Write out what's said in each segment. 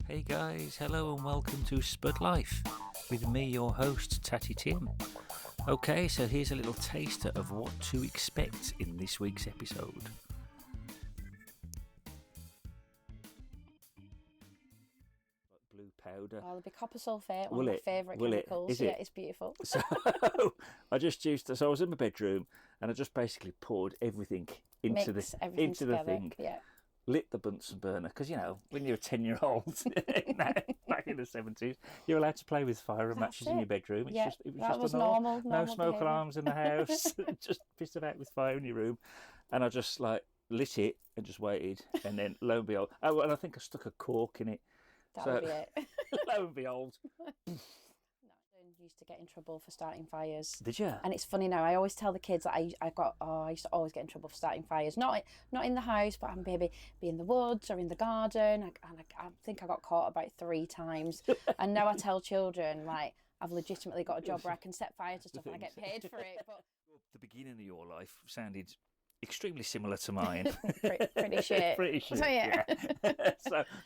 Hey guys, hello and welcome to Spud Life with me, your host, Tatty Tim. Okay, so here's a little taster of what to expect in this week's episode. Blue powder. Oh, there'll be copper sulfate, one of my favourite chemicals. Is it? Yeah, it's beautiful. So I was in my bedroom and I just basically poured everything into the thing. Yeah. Lit the Bunsen burner, because, you know, when you're a 10-year-old back in the 70s, you're allowed to play with fire and matches in your bedroom. It was normal. No smoke alarms in the house. Just pissed about with fire in your room. And I just lit it and just waited. And then lo and behold, and I think I stuck a cork in it. That would be it. Lo and behold. I used to get in trouble for starting fires. Did you? And it's funny now. I always tell the kids that I used to always get in trouble for starting fires. Not in the house, but I'm maybe be in the woods or in the garden. I think I got caught about 3 times. And now I tell children, like, I've legitimately got a job where I can set fire to stuff and I get paid for it. But the beginning of your life sounded extremely similar to mine. pretty shit. Pretty shit. So yeah.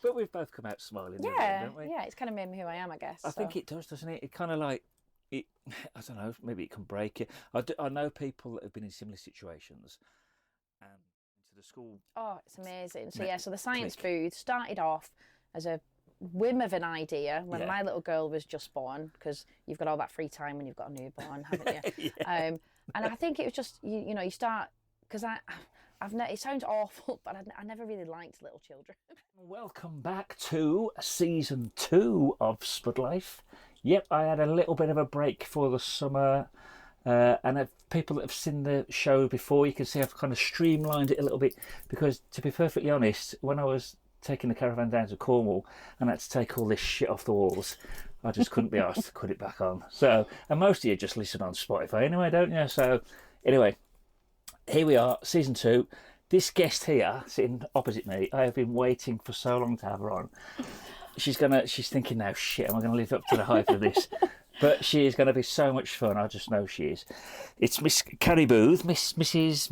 But we've both come out smiling, don't we? Yeah, it's kind of made me who I am, I guess. I think it does, doesn't it? It kind of I don't know, maybe it can break it. I know people that have been in similar situations and into the school. Oh, it's amazing. So so the science booth started off as a whim of an idea when my little girl was just born, because you've got all that free time when you've got a newborn, haven't you? And I think it was just, you know, you start, because it sounds awful, but I never really liked little children. Welcome back to season 2 of Spud Life. Yep, I had a little bit of a break for the summer, and people that have seen the show before, you can see I've kind of streamlined it a little bit, because to be perfectly honest, when I was taking the caravan down to Cornwall and I had to take all this shit off the walls, I just couldn't be asked to put it back on. So, and most of you just listen on Spotify anyway, don't you? So, anyway, here we are, season 2. This guest here, sitting opposite me, I have been waiting for so long to have her on. She's thinking now, shit, am I going to live up to the hype of this? But she is going to be so much fun. I just know she is. It's Miss Carrie Booth, Ms.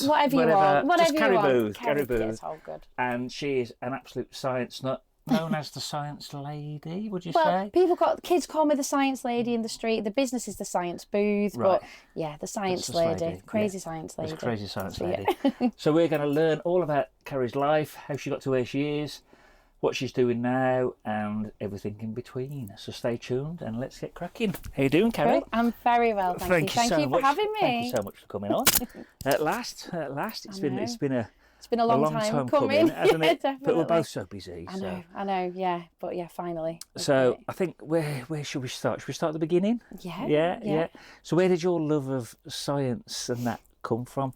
Whatever you want. Just Carrie Booth. Carrie Booth. It's all good. And she is an absolute science nut, known as the science lady, would you well, say? Kids call me the science lady in the street. The business is the science booth. Right. But yeah, the science lady. Crazy science lady. That's crazy science lady. So we're going to learn all about Carrie's life, how she got to where she is, what she's doing now, and everything in between. So stay tuned and let's get cracking. How you doing, Carrie? Well, I'm very well, thank you. Thank you for having me. Thank you so much for coming on. At last, it's been a long time coming, hasn't it? Definitely. But we're both so busy. I know, yeah. But yeah, finally. So I think where should we start? Should we start at the beginning? Yeah. So where did your love of science and that come from?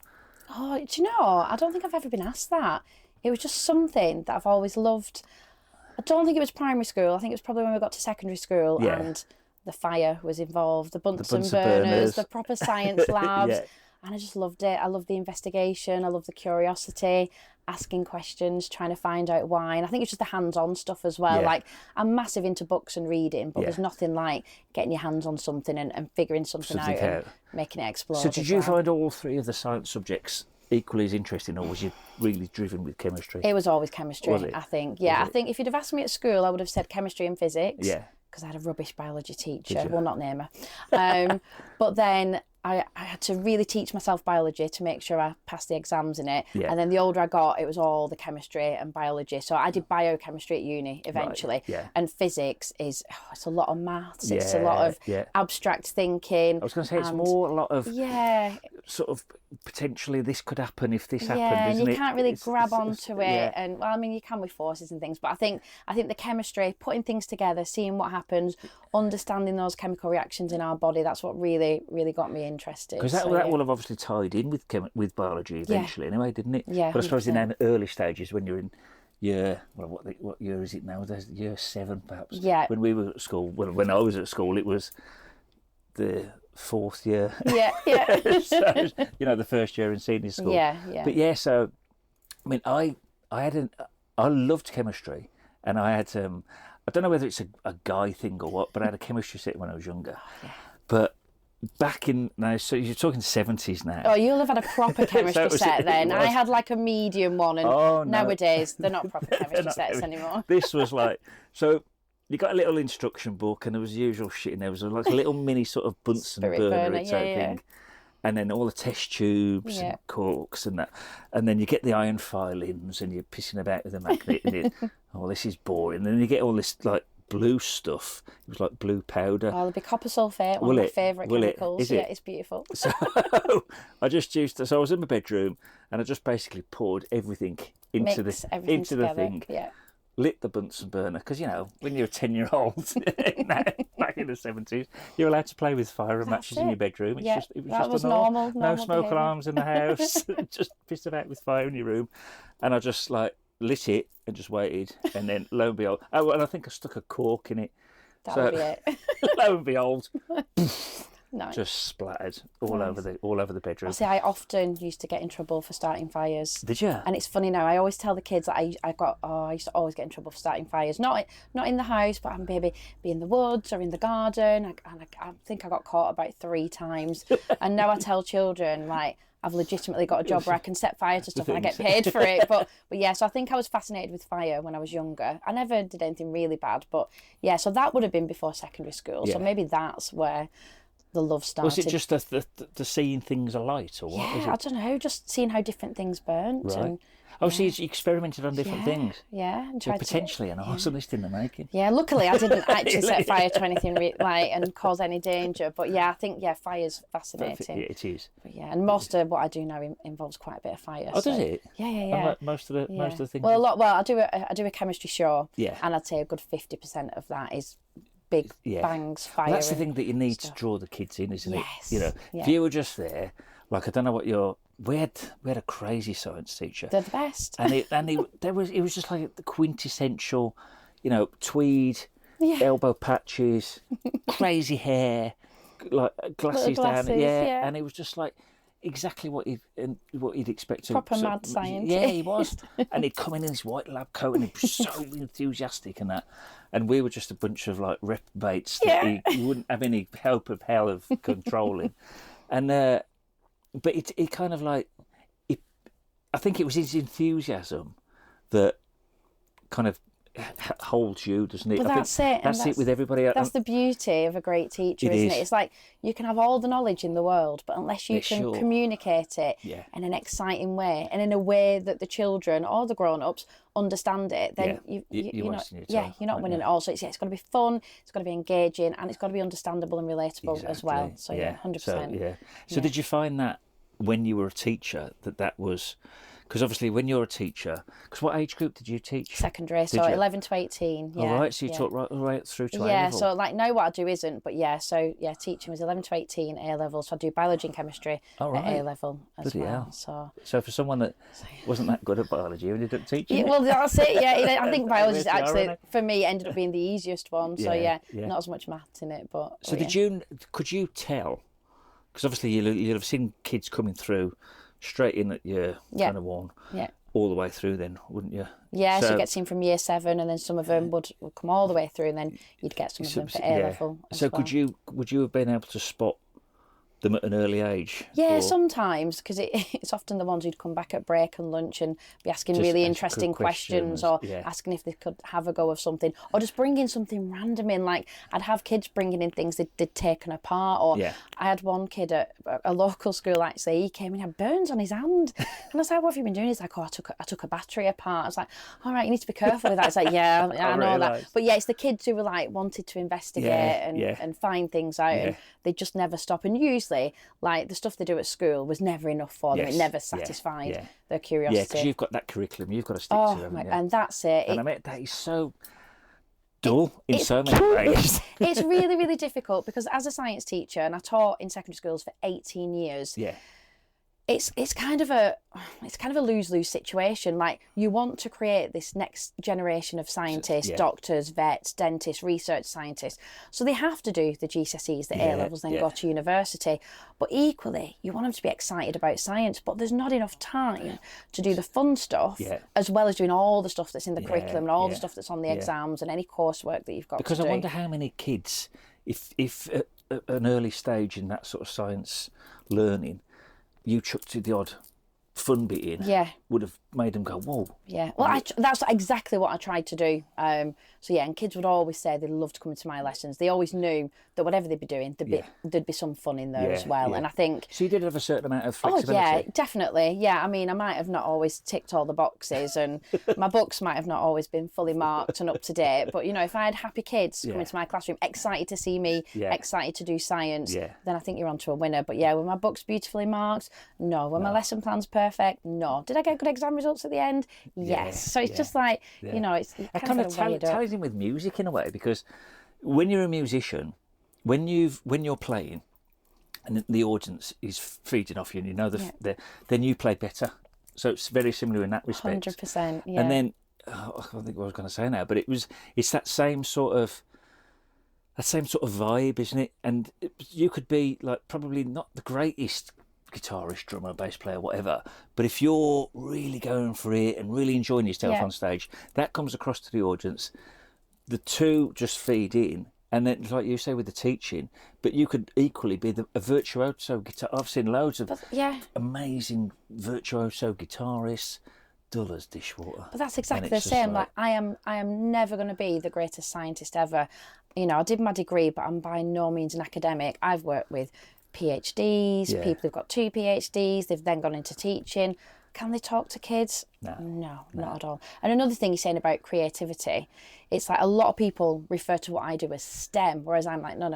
Oh, do you know? I don't think I've ever been asked that. It was just something that I've always loved. I don't think it was primary school. I think it was probably when we got to secondary school and the fire was involved, the Bunsen burners, the proper science labs. And I just loved it. I loved the investigation. I loved the curiosity, asking questions, trying to find out why. And I think it's just the hands-on stuff as well. Like, I'm massive into books and reading, but there's nothing like getting your hands on something and figuring something out and making it explode. So did you find all 3 of the science subjects equally as interesting, or was you really driven with chemistry? It was always chemistry, I think. Yeah, I think if you'd have asked me at school, I would have said chemistry and physics. Yeah. Because I had a rubbish biology teacher. Well, not name her. But then I had to really teach myself biology to make sure I passed the exams in it. Yeah. And then the older I got, it was all the chemistry and biology. So I did biochemistry at uni eventually. Right. Yeah. And physics is, it's a lot of maths. It's a lot of abstract thinking. I was going to say, it's more a lot of sort of potentially this could happen if this happened, isn't and you it? Can't really grab onto it. Yeah. And well, I mean, you can with forces and things, but I think the chemistry, putting things together, seeing what happens, understanding those chemical reactions in our body, that's what really got me interested. Because that will have obviously tied in with biology eventually anyway, didn't it? Yeah. But I suppose in the early stages when you're in year, what year is it now? There's year 7 perhaps. Yeah. When we were at school, when I was at school, it was the 4th year. Yeah. So, you know, the first year in senior school. Yeah. But so I mean, I loved chemistry, and I had I don't know whether it's a guy thing or what, but I had a chemistry set when I was younger. Yeah. But back in now, so you're talking 70s now. Oh, you'll have had a proper chemistry set then. I was. had like a medium one, and Oh, no. nowadays they're not proper chemistry not sets chemistry. anymore. This was like, so you got a little instruction book, and there was the usual shit in there. There was like a little mini sort of Bunsen Spirit burner burner, type yeah. thing. And then all the test tubes Yeah. and corks and that. And then you get the iron filings and you're pissing about with a magnet. And oh, this is boring. And then you get all this like blue stuff. It was like blue powder. Oh, there'll be copper sulfate, one of my favourite chemicals. Is it? Yeah, it's beautiful. So I just so I was in my bedroom and I just basically poured everything into Mix the everything together. thing. Yeah. Lit the Bunsen burner because, you know, when you're a 10-year-old back in the 70s, you're allowed to play with fire and matches in your bedroom. It was normal. No smoke behaviour. alarms in the house. Just pissed about with fire in your room. And I just like lit it and just waited. And then lo and behold, and I think I stuck a cork in it. That would be it. Lo and behold, Nice. just splattered all over the bedroom. See, I often used to get in trouble for starting fires. Did you? And it's funny now. I always tell the kids that I used to always get in trouble for starting fires. Not in the house, but maybe be in the woods or in the garden. I think I got caught about 3 times. And now I tell children like I've legitimately got a job where I can set fire to stuff and I get paid for it. But yeah, so I think I was fascinated with fire when I was younger. I never did anything really bad, but yeah, so that would have been before secondary school. Yeah. So maybe that's where the love started. Was it just the seeing things alight, or what? Yeah, Was it? I don't know, just seeing how different things burnt. Right. And Oh, so you experimented on different things. Yeah, and So tried potentially an arsonist in the making. Yeah, luckily I didn't actually set fire to anything and cause any danger. But yeah, I think fire's fascinating. It is. But yeah, and most of what I do now involves quite a bit of fire. Oh, does it? Yeah. And like most of the things. Well, I do a chemistry show. Yeah. And I'd say a good 50% of that is big bangs, fire. Well, that's the thing that you need to draw the kids in, isn't Yes, it? You know, yeah. if you were just there, like I don't know what we had a crazy science teacher, They're the best. and it was just like the quintessential, you know, tweed, elbow patches, crazy hair, like glasses down, yeah. and it was just like exactly what you'd expect. Proper mad scientist. Yeah, he was, and he'd come in his white lab coat and he'd be so enthusiastic and that, and we were just a bunch of like reprobates that he wouldn't have any hope of hell of controlling, and. But it kind of like, I think it was his enthusiasm that kind of holds you, doesn't it? Well, that's it. That's it with everybody. That's the beauty of a great teacher, isn't it? It's like you can have all the knowledge in the world, but unless you can communicate it in an exciting way and in a way that the children or the grown-ups understand it, then you're not winning it all. So it's got to be fun, it's got to be engaging, and it's got to be understandable and relatable as well. So 100%. So did you find that when you were a teacher that was... Because obviously, when you're a teacher, because what age group did you teach? Secondary, so 11 to 18. Yeah. All right, so you taught right through to A level. Yeah, so like now what I do isn't, but teaching was 11 to 18 A level. So I do biology and chemistry at A level as well. So for someone that wasn't that good at biology, you ended up teaching. Yeah, well, that's it. Yeah, I think biology actually for me ended up being the easiest one. So not as much maths in it, but. So could you tell? Because obviously you'll have seen kids coming through. Straight in at year kind of 1, all the way through then, wouldn't you? Yeah, so you get seen from year 7 and then some of them would come all the way through and then you'd get some of them for A level as well. Would you have been able to spot them at an early age? Yeah, sometimes, because it's often the ones who'd come back at break and lunch and be asking really interesting questions or asking if they could have a go of something or just bringing something random in. Like I'd have kids bringing in things they'd taken apart, or I had one kid at a local school actually, he came and had burns on his hand and I was like, what have you been doing? He's like, I took a battery apart. I was like, all right, you need to be careful with that. It's like, I know that, but it's the kids who were like wanted to investigate and find things out and they just never stop. And usually like the stuff they do at school was never enough for them. It never satisfied their curiosity. Yeah, because you've got that curriculum you've got to stick to. And that's it. And I mean, that is so dull in so many ways. It's really, really difficult because as a science teacher, and I taught in secondary schools for 18 years, it's kind of a lose-lose situation. Like you want to create this next generation of scientists, doctors, vets, dentists, research scientists. So they have to do the GCSEs, the A levels, then go to university. But equally, you want them to be excited about science, but there's not enough time to do the fun stuff as well as doing all the stuff that's in the curriculum and all the stuff that's on the exams and any coursework that you've got to do. Because I wonder how many kids, if at an early stage in that sort of science learning, you chucked the odd fun bit in, would have made them go, whoa. Yeah, well, that's exactly what I tried to do. So yeah, and kids would always say they loved coming to my lessons. They always knew that whatever they'd be doing, there'd be some fun in there as well. And I think... So you did have a certain amount of flexibility? Oh yeah, definitely. Yeah, I mean, I might have not always ticked all the boxes, and my books might have not always been fully marked and up to date. But, you know, if I had happy kids coming to my classroom, excited to see me, excited to do science, then I think you're onto a winner. But yeah, were my books beautifully marked? No. Were my lesson plans perfect? No. Did I get good exam results at the end? Yes. So it's just like, you know, it's kind of ties in with music in a way, because when you're a musician, when you're playing and the audience is feeding off you, and you know then you play better. So it's very similar in that respect. 100%. Yeah. And then I don't think what I was going to say now, but it's that same sort of vibe, isn't it? And you could be like probably not the greatest guitarist, drummer, bass player, whatever, but if you're really going for it and really enjoying yourself on stage, that comes across to the audience. The two just feed in, and then, like you say, with the teaching, but you could equally be a virtuoso guitar. I've seen loads of amazing virtuoso guitarists, dull as dishwater. But that's exactly the same. Like I am never going to be the greatest scientist ever. You know, I did my degree, but I'm by no means an academic. I've worked with PhDs, people who've got 2 PhDs, they've then gone into teaching. Can they talk to kids? No, not at all. And another thing you're saying about creativity, it's like a lot of people refer to what I do as STEM, whereas I'm like, no.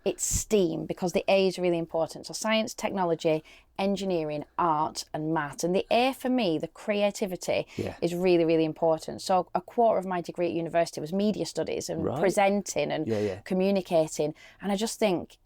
It's STEAM, because the A is really important. So science, technology, engineering, art and math. And the A for me, the creativity, is really, really important. So a quarter of my degree at university was media studies and presenting and communicating. And I just think,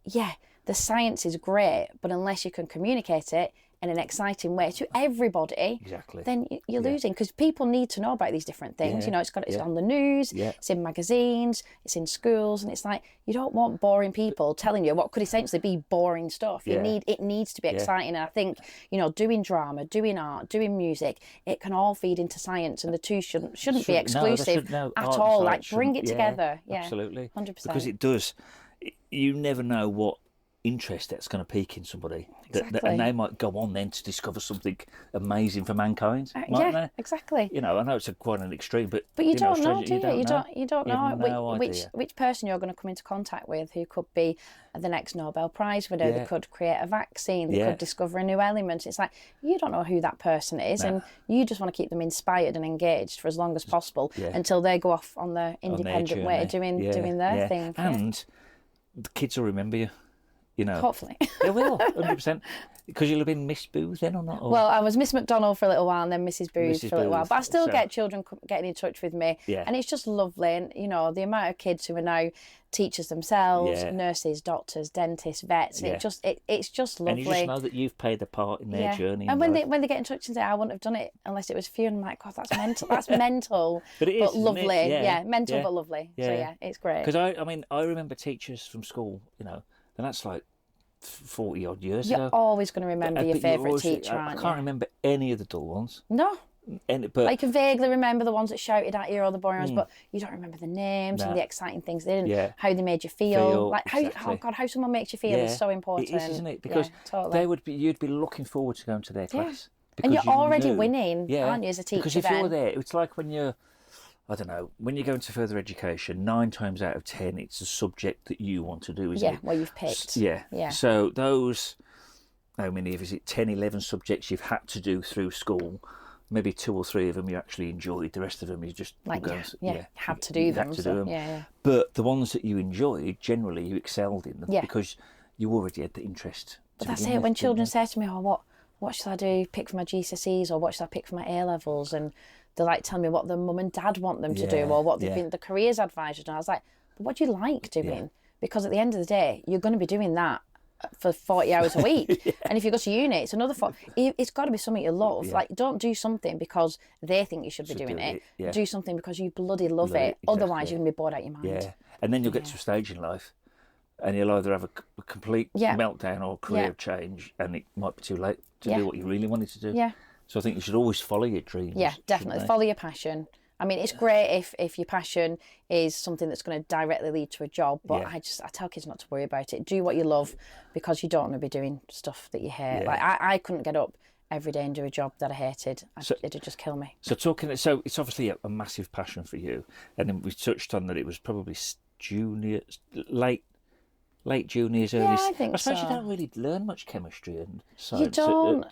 the science is great, but unless you can communicate it in an exciting way to everybody, then you're losing, because people need to know about these different things. You know, it's on the news, it's in magazines, it's in schools, and it's like, you don't want boring people telling you what could essentially be boring stuff. It needs to be exciting. And I think, you know, doing drama, doing art, doing music, it can all feed into science, and the two shouldn't be exclusive at all. Like, bring it together. Absolutely. 100%. Because it does. You never know what interest that's going to pique in somebody, and they might go on then to discover something amazing for mankind, mightn't they? Exactly. You know, I know it's quite an extreme, but you don't know, do you? You don't know no which person you're going to come into contact with, who could be the next Nobel Prize winner. They could create a vaccine, they could discover a new element. It's like, you don't know who that person is, and you just want to keep them inspired and engaged for as long as possible until they go off on their independent way, doing their thing. And the kids will remember you. You know, hopefully they will, 100%. Because you'll have been Miss Booth then, or not? Or... Well, I was Miss McDonald for a little while, and then Mrs. Booth for a little while. But I still get children getting in touch with me, and it's just lovely. And you know, the amount of kids who are now teachers themselves, nurses, doctors, dentists, vets, and it's just lovely. And you just know that you've played a part in their journey. And when they get in touch and say, I wouldn't have done it unless it was for you, and I'm like, God, that's mental. That's mental, but it is, but lovely. It? Mental but lovely. So it's great. Because I remember teachers from school, you know, and that's like 40 odd years You're ago. always going to remember your favourite teacher, aren't you? I can't remember any of the dull ones. No. But like, you can vaguely remember the ones that shouted at you, or the boring ones, but you don't remember the names and the exciting things they did, how they made you feel. Like how someone makes you feel is so important. It is, isn't it? Because you'd be looking forward to going to their class. And you're already winning, aren't you, as a teacher? Because if you're there, it's like when you're, I don't know, when you go into further education, 9 times out of 10, it's a subject that you want to do, isn't it? Yeah, well, you've picked. Yeah. So those, how many of is it, 10, 11 subjects you've had to do through school, maybe 2 or 3 of them you actually enjoyed, the rest of them you just... Like, had to do them. But the ones that you enjoyed, generally you excelled in them because you already had the interest. But that's it, when children say to me, what should I do, pick for my GCSEs, or what should I pick for my A-levels, and they're like telling me what the mum and dad want them to do, or what they've been the careers advisors. And I was like, but what do you like doing? Because at the end of the day, you're going to be doing that for 40 hours a week. And if you go to uni, it's another 40. It's got to be something you love. Like, don't do something because they think you should be doing it. Do something because you bloody love it. Exactly. Otherwise, you're going to be bored out your mind. Yeah. And then you'll get to a stage in life, and you'll either have a complete meltdown or career change, and it might be too late to do what you really wanted to do. Yeah. So I think you should always follow your dreams. Yeah, definitely. Follow your passion. I mean, it's great if your passion is something that's going to directly lead to a job, but Yeah. I tell kids not to worry about it. Do what you love, because you don't want to be doing stuff that you hate. Yeah. Like I couldn't get up every day and do a job that I hated. It'd just kill me. So it's obviously a massive passion for you, and then we touched on that it was probably late juniors, early. Yeah, I think I suppose so. you don't really learn much chemistry and science You don't.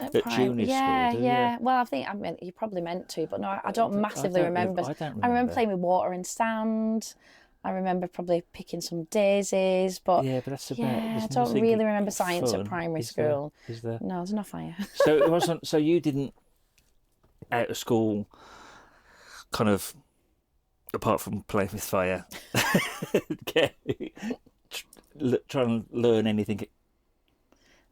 at junior yeah, school, do yeah. you? Well, I mean, you probably meant to, but no, I don't massively remember. I don't I remember remember. playing with water and sand. I remember probably picking some daisies, but Yeah, but that's about. yeah, I there's don't nothing really remember science fun, at primary is there? school. Is there? No, there's no fire. So it wasn't. So you didn't out of school, kind of, apart from playing with fire, try and learn anything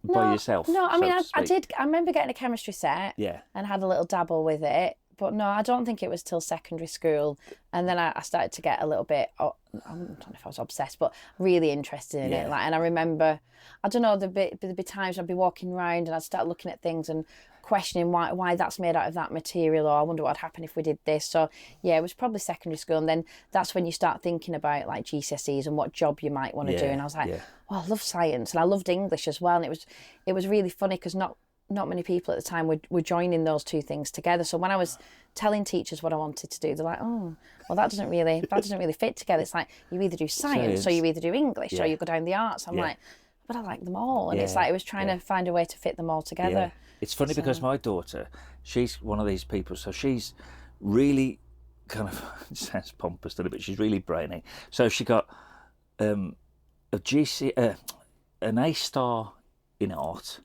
by yourself. No, I so mean, to I speak. did. I remember getting a chemistry set Yeah. and had a little dabble with it. But no, I don't think it was till secondary school. And then I started to get a little bit, I don't know if I was obsessed, but really interested in Yeah. it. Like, and I remember, I don't know, there'd be times I'd be walking around and I'd start looking at things and questioning why that's made out of that material, or I wonder what'd happen if we did this. So yeah, it was probably secondary school. And then that's when you start thinking about like GCSEs and what job you might want to do. And I was like, oh, I love science, and I loved English as well. And it was really funny because not many people at the time were joining those two things together. So when I was telling teachers what I wanted to do, they're like, oh, well, that doesn't really fit together. It's like, you either do science or you either do English or you go down the arts. I'm like, but I like them all. And it's like, it was trying to find a way to fit them all together. Yeah. It's funny because my daughter, she's one of these people, so she's really kind of, it sounds pompous, doesn't it, but she's really brainy. So she got an A star in art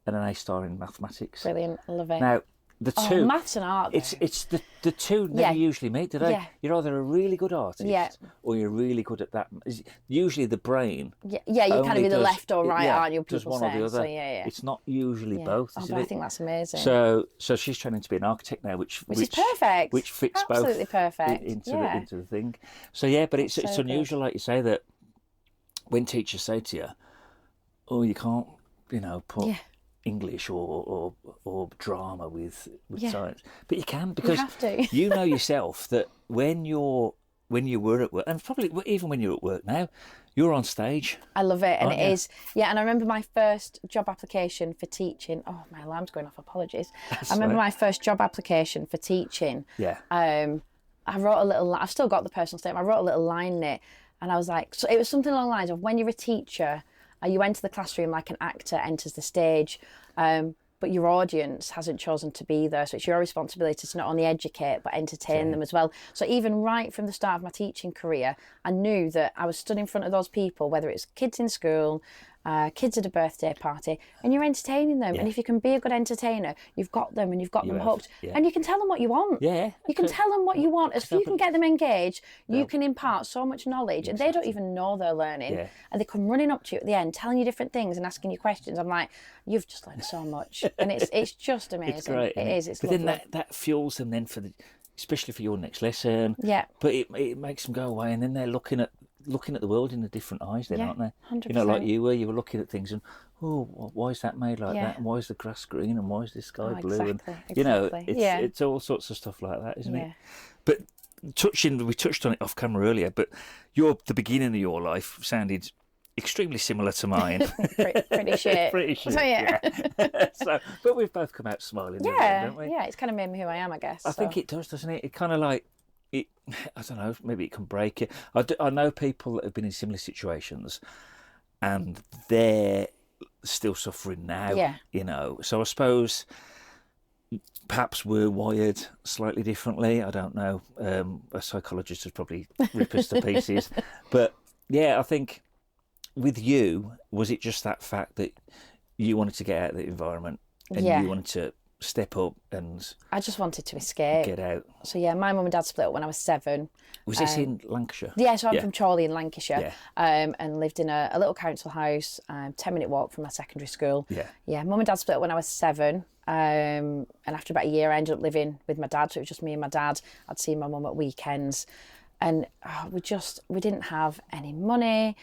and an A star in mathematics. Brilliant, I love it. Now, the two, maths and art. it's the two never usually meet, do they? Yeah. You're either a really good artist or you're really good at that. Usually the brain. Yeah, you only kind of either does- left or right, aren't you? does People one or say. the other. So yeah. It's not usually both. Oh, Is but I it? think that's amazing. So she's training to be an architect now, which is perfect. which fits Absolutely both perfect. into the thing. So yeah, but it's so unusual, like you say, that when teachers say to you, "Oh, you can't, put English or drama with science," but you can, because have to. you know yourself that when you were at work, and probably even when you're at work now, you're on stage. I love it, and aren't it you? is. Yeah, and I remember my first job application for teaching. Oh, my alarm's going off. Apologies. I remember my first job application for teaching. Yeah. I wrote a little. I've still got the personal statement. I wrote a little line in it, and I was like, so it was something along the lines of, when you're a teacher, you enter the classroom like an actor enters the stage, but your audience hasn't chosen to be there. So it's your responsibility to not only educate, but entertain them as well. So even right from the start of my teaching career, I knew that I was stood in front of those people, whether it's kids in school, kids at a birthday party, and you're entertaining them. And if you can be a good entertainer, you've got them, and you've got them hooked. Yeah. And you can tell them what you want. Yeah. You can tell them what you want. If you can get them engaged, you can impart so much knowledge, and they don't even know they're learning. Yeah. And they come running up to you at the end, telling you different things and asking you questions. I'm like, you've just learned so much, and it's just amazing. It's great. It is. It's but lovely. then that fuels them then especially for your next lesson. Yeah. But it makes them go away, and then they're looking at the world in the different eyes, then, aren't they? 100%. Like you were looking at things and, oh, why is that made like that? And why is the grass green? And why is the sky blue? Exactly, And exactly. it's all sorts of stuff like that, isn't it? But we touched on it off camera earlier, but the beginning of your life sounded extremely similar to mine. Pretty shit. Pretty shit. So yeah. But we've both come out smiling, don't we? Yeah, it's kind of made me who I am, I guess. I think it does, doesn't it? It kind of like, I don't know, maybe it can break it. I know people that have been in similar situations and they're still suffering now, So I suppose perhaps we're wired slightly differently. I don't know. A psychologist would probably rip us to pieces. But yeah, I think with you, was it just that fact that you wanted to get out of the environment and you wanted to step up and I just wanted to escape. get out? So yeah, my mum and dad split up when I was 7. Was this in Lancashire? Yeah, so I'm from Chorley in Lancashire, and lived in a little council house, 10-minute walk from my secondary school. Yeah, mum and dad split up when I was 7, and after about a year I ended up living with my dad, so it was just me and my dad. I'd see my mum at weekends, and we didn't have any money.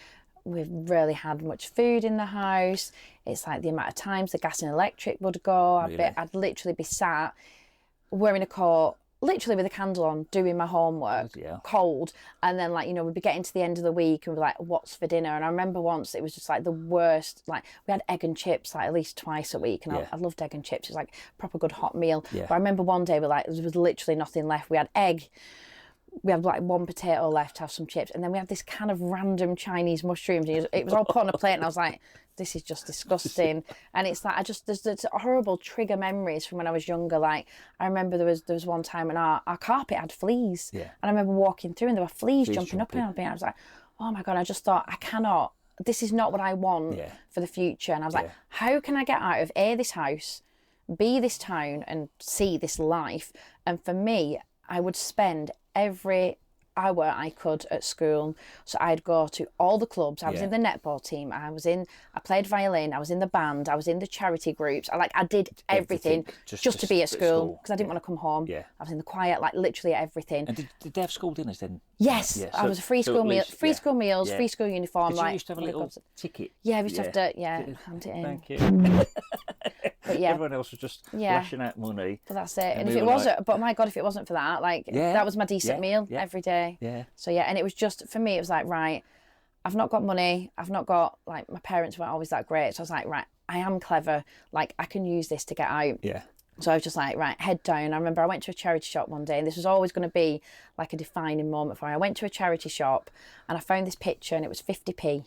We rarely had much food in the house. It's like the amount of times the gas and electric would go. I'd literally be sat wearing a coat, literally with a candle on, doing my homework, cold, and then like, you know, we'd be getting to the end of the week and we'd be like, what's for dinner? And I remember once it was just like the worst, like we had egg and chips like at least twice a week, and I loved egg and chips. It was like a proper good hot meal. But I remember one day there was literally nothing left. We had egg, we had like one potato left to have some chips, and then we had this kind of random Chinese mushrooms. It was all put on a plate, and I was like, this is just disgusting. And it's like, there's horrible trigger memories from when I was younger. Like, I remember there was one time when our carpet had fleas. And I remember walking through and there were fleas jumping up and I was like, oh my God, I just thought, this is not what I want for the future. And I was like, how can I get out of A, this house, B, this town, and C, this life? And for me, I would spend every hour I could at school. So I'd go to all the clubs. I was in the netball team. I played violin. I was in the band. I was in the charity groups. I did everything just to be at school because I didn't want to come home. I was in the choir, like literally everything. And did they have school dinners then? Yes, I was a free school meal, free school meals, free school uniform. Did you used to have a little ticket? Yeah, we used to have to hand it in. Thank you. But yeah, everyone else was just lashing out money. But that's it. And if it wasn't, but my God, if it wasn't for that, like that was my decent meal every day. So and it was just, for me, it was like, right, I've not got money. I've not got, like, my parents weren't always that great. So I was like, right, I am clever. Like, I can use this to get out. So I was just like, right, head down. I remember I went to a charity shop one day, and this was always going to be like a defining moment for me. I went to a charity shop and I found this picture, and it was 50p.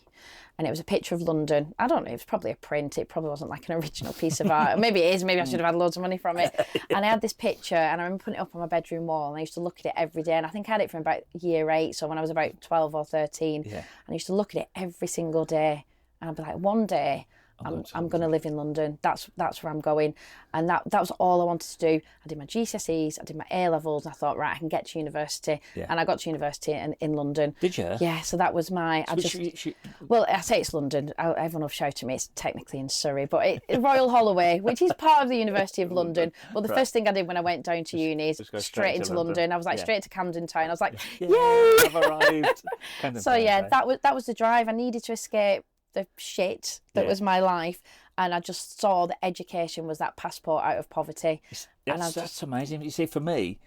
And it was a picture of London. I don't know, it was probably a print. It probably wasn't like an original piece of art. Maybe it is. Maybe I should have had loads of money from it. And I had this picture, and I remember putting it up on my bedroom wall, and I used to look at it every day. And I think I had it from about year 8. So when I was about 12 or 13, and I used to look at it every single day. And I'd be like, one day, I'm going to live in London. That's where I'm going. And that was all I wanted to do. I did my GCSEs, I did my A-levels, and I thought, right, I can get to university. And I got to university in London. Did you? Yeah, so that was my... Well, I say it's London. Everyone will shout at me. It's technically in Surrey, but Royal Holloway, which is part of the University of London. But the first thing I did when I went down to uni is straight into London. I was like, straight to Camden Town. I was like, yay! I've arrived. So yeah, that was the drive. I needed to escape the shit that was my life, and I just saw that education was that passport out of poverty. That's amazing. You see, for me,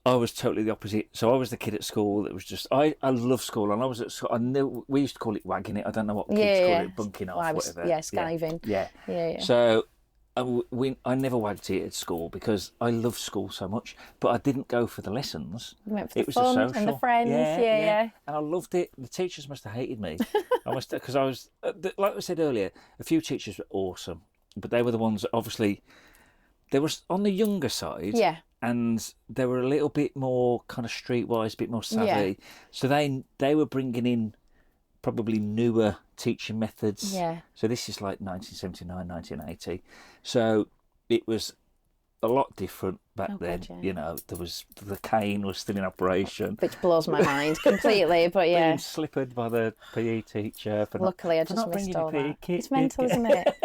I was totally the opposite. So I was the kid at school that was just, I love school, and I was at school, I knew, we used to call it wagging it, I don't know what kids call it, bunking off, whatever. Skiving. Yeah. So I never wagged it at school because I loved school so much, but I didn't go for the lessons. You went for the fun and the friends, yeah. And I loved it. The teachers must have hated me. Because I was, like I said earlier, a few teachers were awesome, but they were the ones that obviously, they were on the younger side. And they were a little bit more kind of streetwise, a bit more savvy. So they were bringing in probably newer teaching methods. So this is like 1979, 1980. So it was a lot different back then. God, you know, the cane was still in operation. Which blows my mind completely, but yeah. Being slippered by the PE teacher. Luckily, I just missed all that. It's mental, isn't it?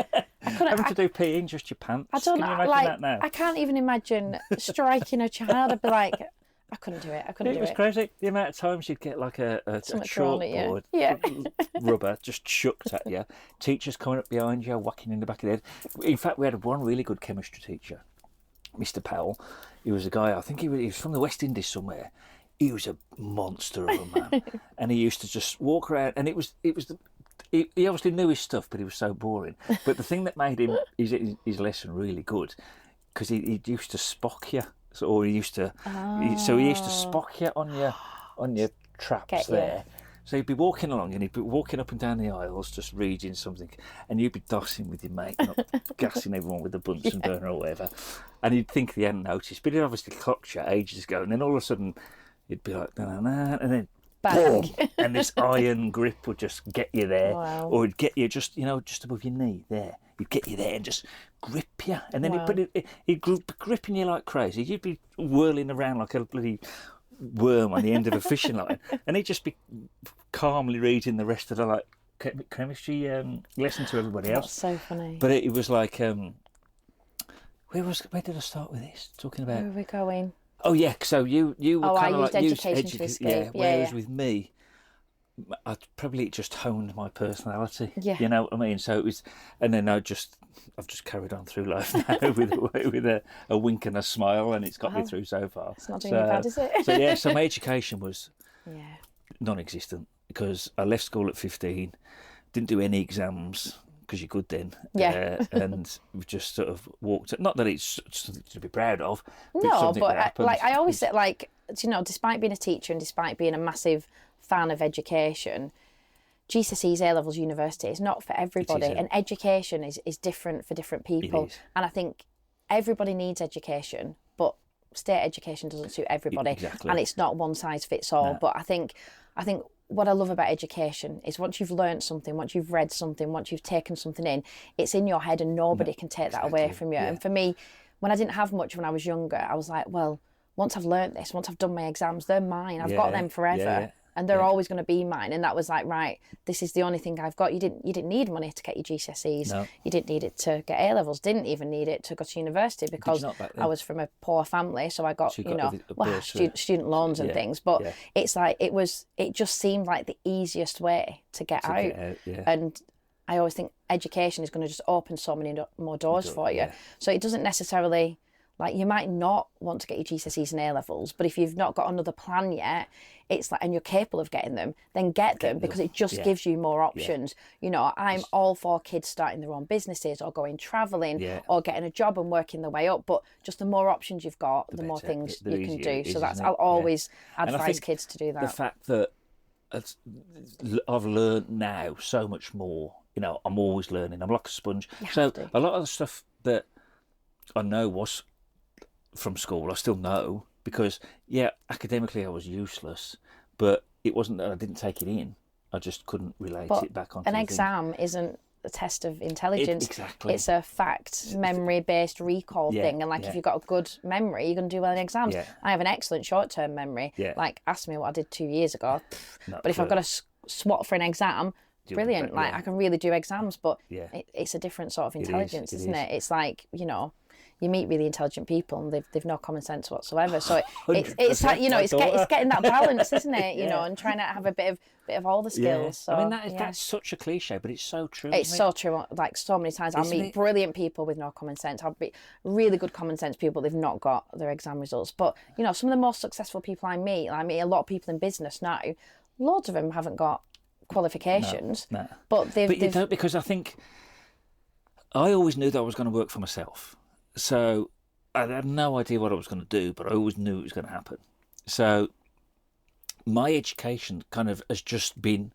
Having to do PE in just your pants. Can you imagine that now? I can't even imagine striking a child. I'd be like, I couldn't do it. It was crazy. The amount of times you'd get like a chalkboard, rubber, just chucked at you. Teachers coming up behind you, whacking in the back of the head. In fact, we had one really good chemistry teacher, Mr. Powell. He was a guy, I think he was from the West Indies somewhere. He was a monster of a man. And he used to just walk around, and he obviously knew his stuff, but he was so boring. But the thing that made him his lesson really good, because he used to spock you. So he used to spock you on your traps there. So he'd be walking along, and he'd be walking up and down the aisles, just reading something, and you'd be dossing with your mate, not gassing everyone with a Bunsen burner or whatever. And you'd think he hadn't noticed, but he'd obviously clocked you ages ago. And then all of a sudden, he'd be like, na-na-na, and then bang. Boom, and this iron grip would just get you there, or it'd get you just above your knee there. He'd get you there and just grip you, and then he'd gripping you like crazy. You'd be whirling around like a bloody worm on the end of a fishing line, and he'd just be calmly reading the rest of the chemistry lesson to everybody else. That's so funny. But it was like, where did I start with this? Talking about, where are we going? Oh yeah, so you were kind of like education to escape. Whereas with me, I probably just honed my personality. Yeah. You know what I mean? So it was, and then I've just carried on through life now with a wink and a smile, and it's got me through so far. It's not doing you bad, is it? So yeah, so my education was Yeah. non-existent because I left school at 15, didn't do any exams because you could then. Yeah. And we just sort of walked. Not that it's something to be proud of. But No, something that happened. I always say, like, you know, despite being a teacher and despite being a massive fan of education, GCSEs, A-levels, university is not for everybody, and education is different for different people. And I think everybody needs education, but state education doesn't suit everybody. Exactly. And it's not one size fits all. No. But I think what I love about education is once you've learned something, once you've read something, once you've taken something in, it's in your head and nobody can take that away from you. Yeah. And for me, when I didn't have much when I was younger, I was like, well, once I've learned this, once I've done my exams, they're mine. I've got them forever. And they're always going to be mine. And that was like, right, this is the only thing I've got. You didn't need money to get your GCSEs. No. You didn't need it to get A-levels. Didn't even need it to go to university because I was from a poor family. So I got, student loans and things. But it's like, it just seemed like the easiest way to get out. And I always think education is going to just open so many more doors for you. So it doesn't necessarily... Like, you might not want to get your GCSEs and A-levels, but if you've not got another plan yet, it's like, and you're capable of getting them, then get them because it just gives you more options. You know, I'm all for kids starting their own businesses or going travelling or getting a job and working their way up. But just the more options you've got, the more things you can do. So that's, I'll always advise kids to do that. The fact that I've learned now so much more. You know, I'm always learning. I'm like a sponge. So a lot of the stuff that I know was from school, I still know because academically I was useless, but it wasn't that I didn't take it in. I just couldn't relate it back onto an exam isn't a test of intelligence. Exactly. It's a fact, memory-based recall thing. And like, if you've got a good memory, you're going to do well in exams. I have an excellent short-term memory. Like, ask me what I did 2 years ago. But if I've got to SWOT for an exam, brilliant. Like, I can really do exams, but it's a different sort of intelligence, isn't it? It's like, you know, you meet really intelligent people and they've no common sense whatsoever. So it's like, you know, it's getting that balance, isn't it? You know, and trying to have a bit of all the skills. So, I mean, that's such a cliche, but it's so true. It's so true. Like, so many times I'll meet brilliant people with no common sense. I'll meet really good common sense people. They've not got their exam results. But, you know, some of the most successful people I meet a lot of people in business now, loads of them haven't got qualifications. No. But you don't, because I think I always knew that I was going to work for myself. So I had no idea what I was going to do, but I always knew it was going to happen. So my education kind of has just been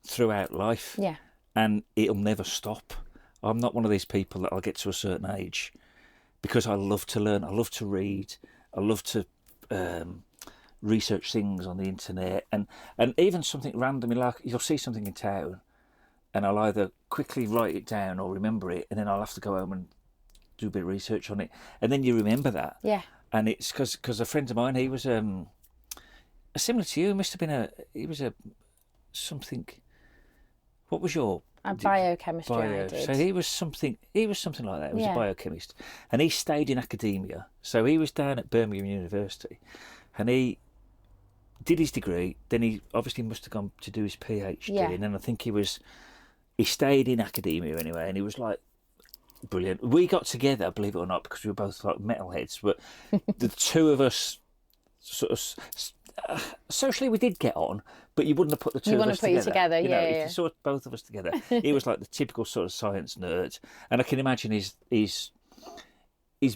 throughout life. Yeah. And it'll never stop. I'm not one of these people that I'll get to a certain age because I love to learn. I love to read. I love to research things on the internet. And even something randomly, like you'll see something in town and I'll either quickly write it down or remember it, and then I'll have to go home and do a bit of research on it, and then you remember that. Yeah. And it's because a friend of mine, he was similar to you. He must have been something. What was your biochemistry? I did. So he was something like that. He was a biochemist, and he stayed in academia. So he was down at Birmingham University, and he did his degree. Then he obviously must have gone to do his PhD, and then I think he stayed in academia anyway, and he was like, brilliant. We got together, believe it or not, because we were both like metalheads, but the two of us sort of socially we did get on, but you wouldn't have put the two of us together. You if you saw both of us together, he was like the typical sort of science nerd, and I can imagine his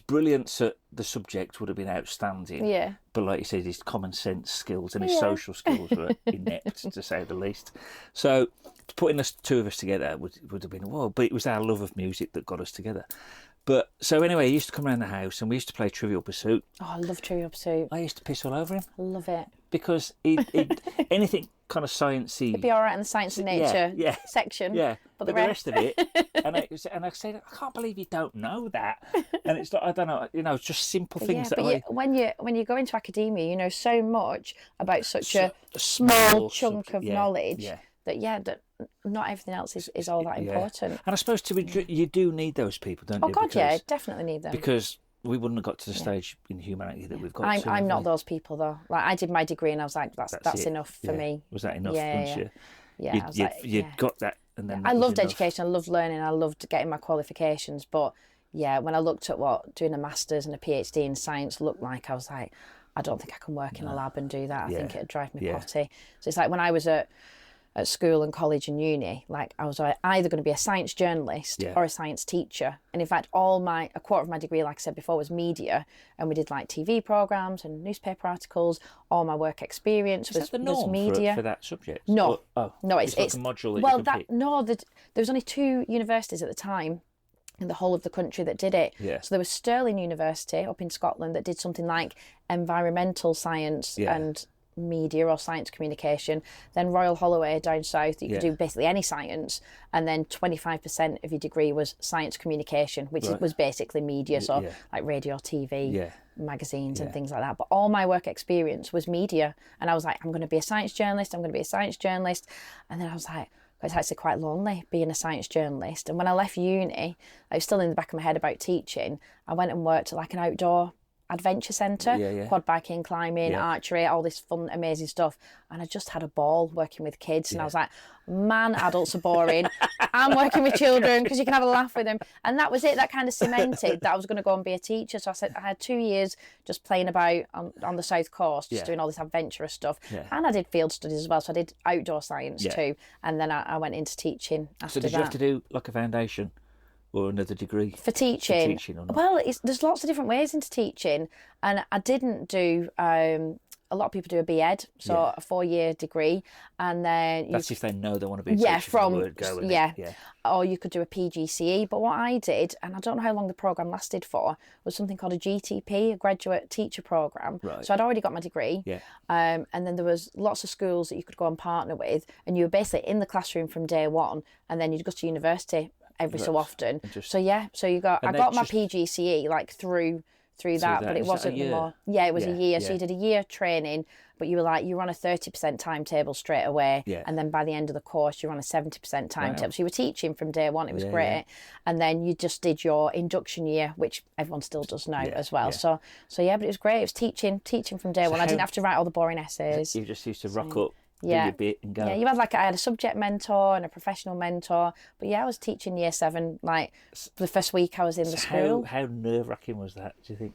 brilliance at the subject would have been outstanding. Yeah. But like you said, his common sense skills and his social skills were inept, to say the least. So putting the two of us together would have been, whoa, but it was our love of music that got us together. But so anyway, he used to come around the house and we used to play Trivial Pursuit. Oh, I love Trivial Pursuit. I used to piss all over him. I love it. Because he'd anything kind of sciencey. It'd be all right in the science and nature section. Yeah, but the rest of it, and I said, I can't believe you don't know that. And it's like, I don't know, you know, just simple things. When you go into academia, you know so much about such a small chunk of knowledge that not everything else is all that important. And I suppose you do need those people, don't you? Oh God, yeah, definitely need them. Because we wouldn't have got to the stage in humanity that we've got to. I'm not those people though. Like I did my degree and I was like, that's enough for me. Was that enough? You got that, and then I loved education. I loved learning. I loved getting my qualifications. But yeah, when I looked at what doing a master's and a PhD in science looked like, I was like, I don't think I can work in a lab and do that. I think it'd drive me potty. So it's like when I was at school and college and uni, like I was either going to be a science journalist or a science teacher. And in fact, a quarter of my degree, like I said before, was media, and we did like TV programs and newspaper articles. All my work experience was media. For that subject? No, no, it's like a module that you can pick. There was only 2 universities at the time in the whole of the country that did it. Yeah. So there was Stirling University up in Scotland that did something like environmental science and media or science communication. Then Royal Holloway down south, you could do basically any science, and then 25% of your degree was science communication, which was basically media, so like radio, TV, magazines and things like that. But all my work experience was media, and I was like, I'm going to be a science journalist, and then I was like, it's actually quite lonely being a science journalist. And when I left uni, I was still in the back of my head about teaching. I went and worked at like an outdoor adventure centre, quad biking, climbing, archery, all this fun, amazing stuff. And I just had a ball working with kids. And I was like, man, adults are boring. I'm working with children because you can have a laugh with them. And that was it. That kind of cemented that I was going to go and be a teacher. So I had 2 years just playing about on the south coast, just doing all this adventurous stuff. And I did field studies as well. So I did outdoor science too. And then I went into teaching after that. So did you have to do like a foundation or another degree for teaching? Or not? Well, there's lots of different ways into teaching, and I didn't do. A lot of people do a BEd, so a 4-year degree, and then that's if they know they want to be a teacher from the word go. Or you could do a PGCE. But what I did, and I don't know how long the program lasted for, was something called a GTP, a graduate teacher program. Right. So I'd already got my degree, and then there was lots of schools that you could go and partner with, and you were basically in the classroom from day one, and then you'd go to university every so often. So I got my PGCE like through that, but it wasn't more. Yeah, it was a year. So you did a year training, but you were on a 30% timetable straight away, and then by the end of the course you're on a 70% timetable. So you were teaching from day one. It was great, and then you just did your induction year, which everyone still does now as well. So but it was great. It was teaching from day one. I didn't have to write all the boring essays. You just used to rock up. Do your bit and go. Yeah, you had I had a subject mentor and a professional mentor. But I was teaching year 7, like the first week I was in the school. How nerve-wracking was that, do you think?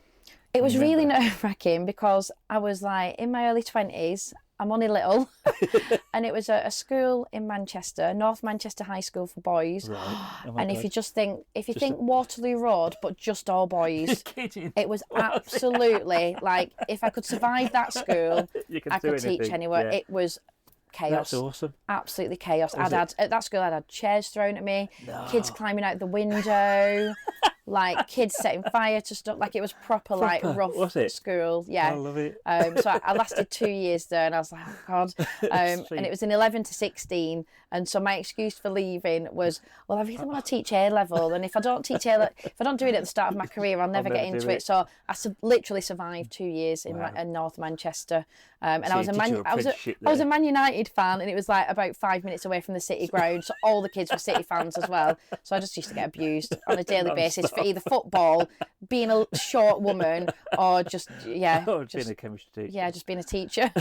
It was really nerve-wracking because I was like in my early 20s. I'm only little. And it was a school in Manchester, North Manchester High School for boys. Right. Oh and God. if you think Waterloo Road, but just all boys, it was absolutely like if I could survive that school, I could teach anywhere. It was chaos. That's awesome. Absolutely chaos. At that school, I'd had chairs thrown at me, kids climbing out the window, like kids setting fire to stuff. Like it was proper like rough school. Yeah. I love it. So I lasted 2 years there, and I was like, oh God. And it was in 11 to 16, and so my excuse for leaving was, well, I really want to teach A level, and if I don't teach if I don't do it at the start of my career, I'll never get into it. So I literally survived 2 years in North Manchester. And I was a Man United fan, and it was like about 5 minutes away from the City ground, so all the kids were City fans as well. So I just used to get abused on a daily basis for either football, being a short woman, or just being a chemistry teacher. Yeah, just being a teacher.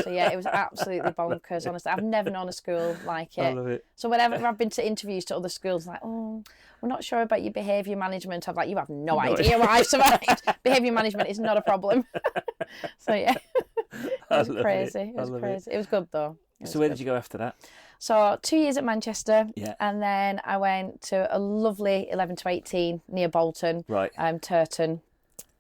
So it was absolutely bonkers. Honestly, I've never known a school like it. I love it. So whenever I've been to interviews to other schools, like, oh, we're not sure about your behaviour management. I'm like, you have no idea why I've survived. Behaviour management is not a problem. So it was crazy. It was crazy. It was good though. So where did you go after that? So 2 years at Manchester, and then I went to a lovely 11 to 18 near Bolton, Turton,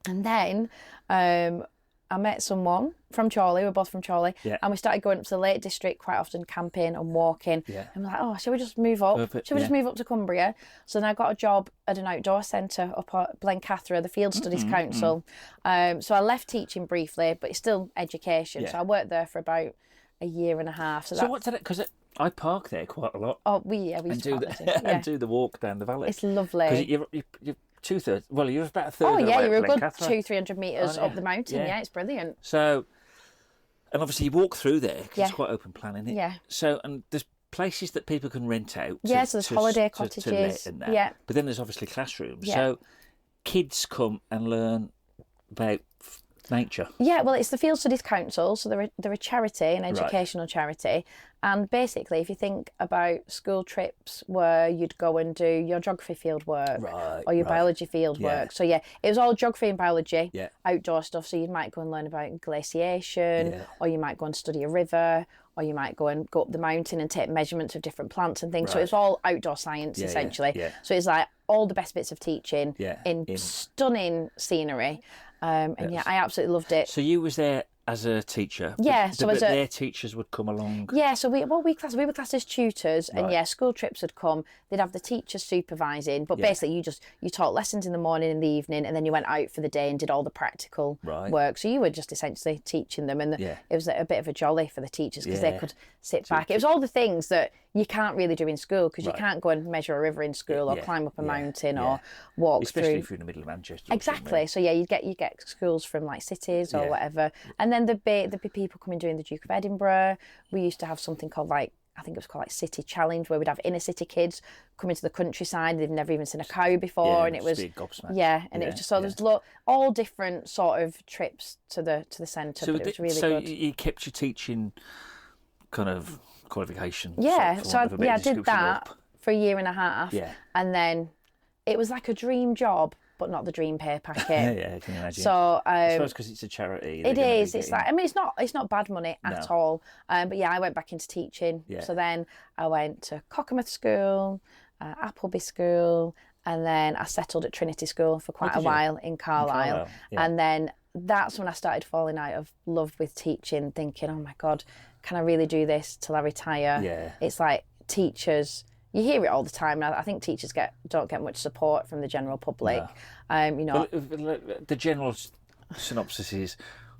and then I met someone from Chorley. We're both from Chorley, and we started going up to the Lake District quite often, camping and walking. And we're like, oh, shall we just move up? Shall we just move up to Cumbria? So then I got a job at an outdoor centre up at Lancashire, the Field Studies Council. So I left teaching briefly, but it's still education. So I worked there for about a year and a half. So what's that? Because I park there quite a lot. Oh, we used to park there. And do the walk down the valley. It's lovely. Because you're 2/3. Well, you're about a third. Oh of the yeah, way you're a good Lancaster. 200-300 metres up the mountain. Yeah, it's brilliant. So, and obviously you walk through there because it's quite open plan, isn't it? Yeah. So, and there's places that people can rent out. So there's holiday cottages. To let and that. Yeah. But then there's obviously classrooms. Yeah. So, kids come and learn about nature? Yeah, well, it's the Field Studies Council, so they're a charity, an educational charity. And basically, if you think about school trips where you'd go and do your geography field work or your biology field work. So yeah, it was all geography and biology, outdoor stuff. So you might go and learn about glaciation, or you might go and study a river, or you might go up the mountain and take measurements of different plants and things. So it's all outdoor science, essentially. So it's like all the best bits of teaching in stunning scenery. And I absolutely loved it. So you was there as a teacher? Yeah. But their teachers would come along? Yeah, so we were classed as tutors, and school trips would come. They'd have the teachers supervising, but basically you taught lessons in the morning and the evening, and then you went out for the day and did all the practical work. So you were just essentially teaching them, and it was a bit of a jolly for the teachers because they could sit back. It was all the things that you can't really do in school because you can't go and measure a river in school or climb up a mountain or walk especially if you're in the middle of Manchester. Exactly. So you get schools from like cities or whatever, and then there'd be people coming doing the Duke of Edinburgh. We used to have something called I think it was called City Challenge, where we'd have inner city kids coming to the countryside. They've never even seen a cow before, and it was it was just so there's all different sort of trips to the centre. But it was really good. So you kept your teaching kind of qualification. Yeah, I did that for a year and a half. Yeah, and then it was like a dream job, but not the dream pay packet. I can imagine. So I suppose because it's a charity. It is. It's like, I mean, it's not bad money at all. But yeah, I went back into teaching. Yeah. So then I went to Cockermouth School, Appleby School, and then I settled at Trinity School for quite a while in Carlisle. And then that's when I started falling out of love with teaching, thinking, oh my God, can I really do this till I retire? Yeah. It's like teachers. You hear it all the time, and I think teachers don't get much support from the general public. No. The general synopsis is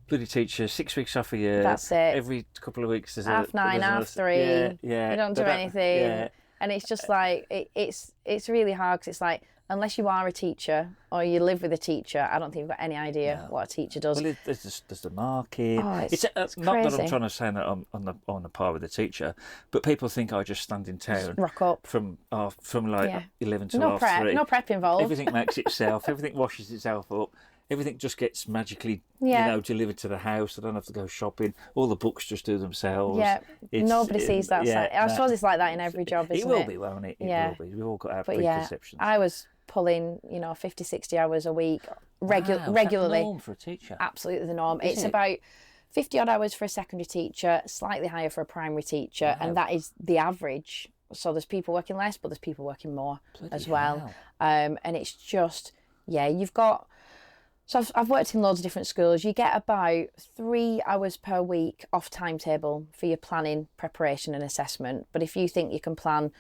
bloody teacher, 6 weeks off a year. That's it. Every couple of weeks there's 9:30, 3:00. You don't do anything, and it's just like it's really hard because it's like, unless you are a teacher or you live with a teacher, I don't think you've got any idea what a teacher does. Well, there's the marking. Oh, it's not crazy. that I'm trying to say that I'm on the par with the teacher, but people think I just stand in town, just rock up from 11 to half 3. No prep involved. Everything makes itself. Everything washes itself up. Everything just gets magically, delivered to the house. I don't have to go shopping. All the books just do themselves. Yeah, nobody sees that side. I suppose it's like that in every job, isn't it? It will be, won't it? It will be. We've all got our preconceptions. I was pulling 50, 60 hours a week regularly. Is that the norm for a teacher? Absolutely the norm. It's about 50 odd hours for a secondary teacher, slightly higher for a primary teacher, and that is the average. So there's people working less, but there's people working more as well. And it's just, you've got. So I've worked in loads of different schools. You get about 3 hours per week off timetable for your planning, preparation and assessment. But if you think you can plan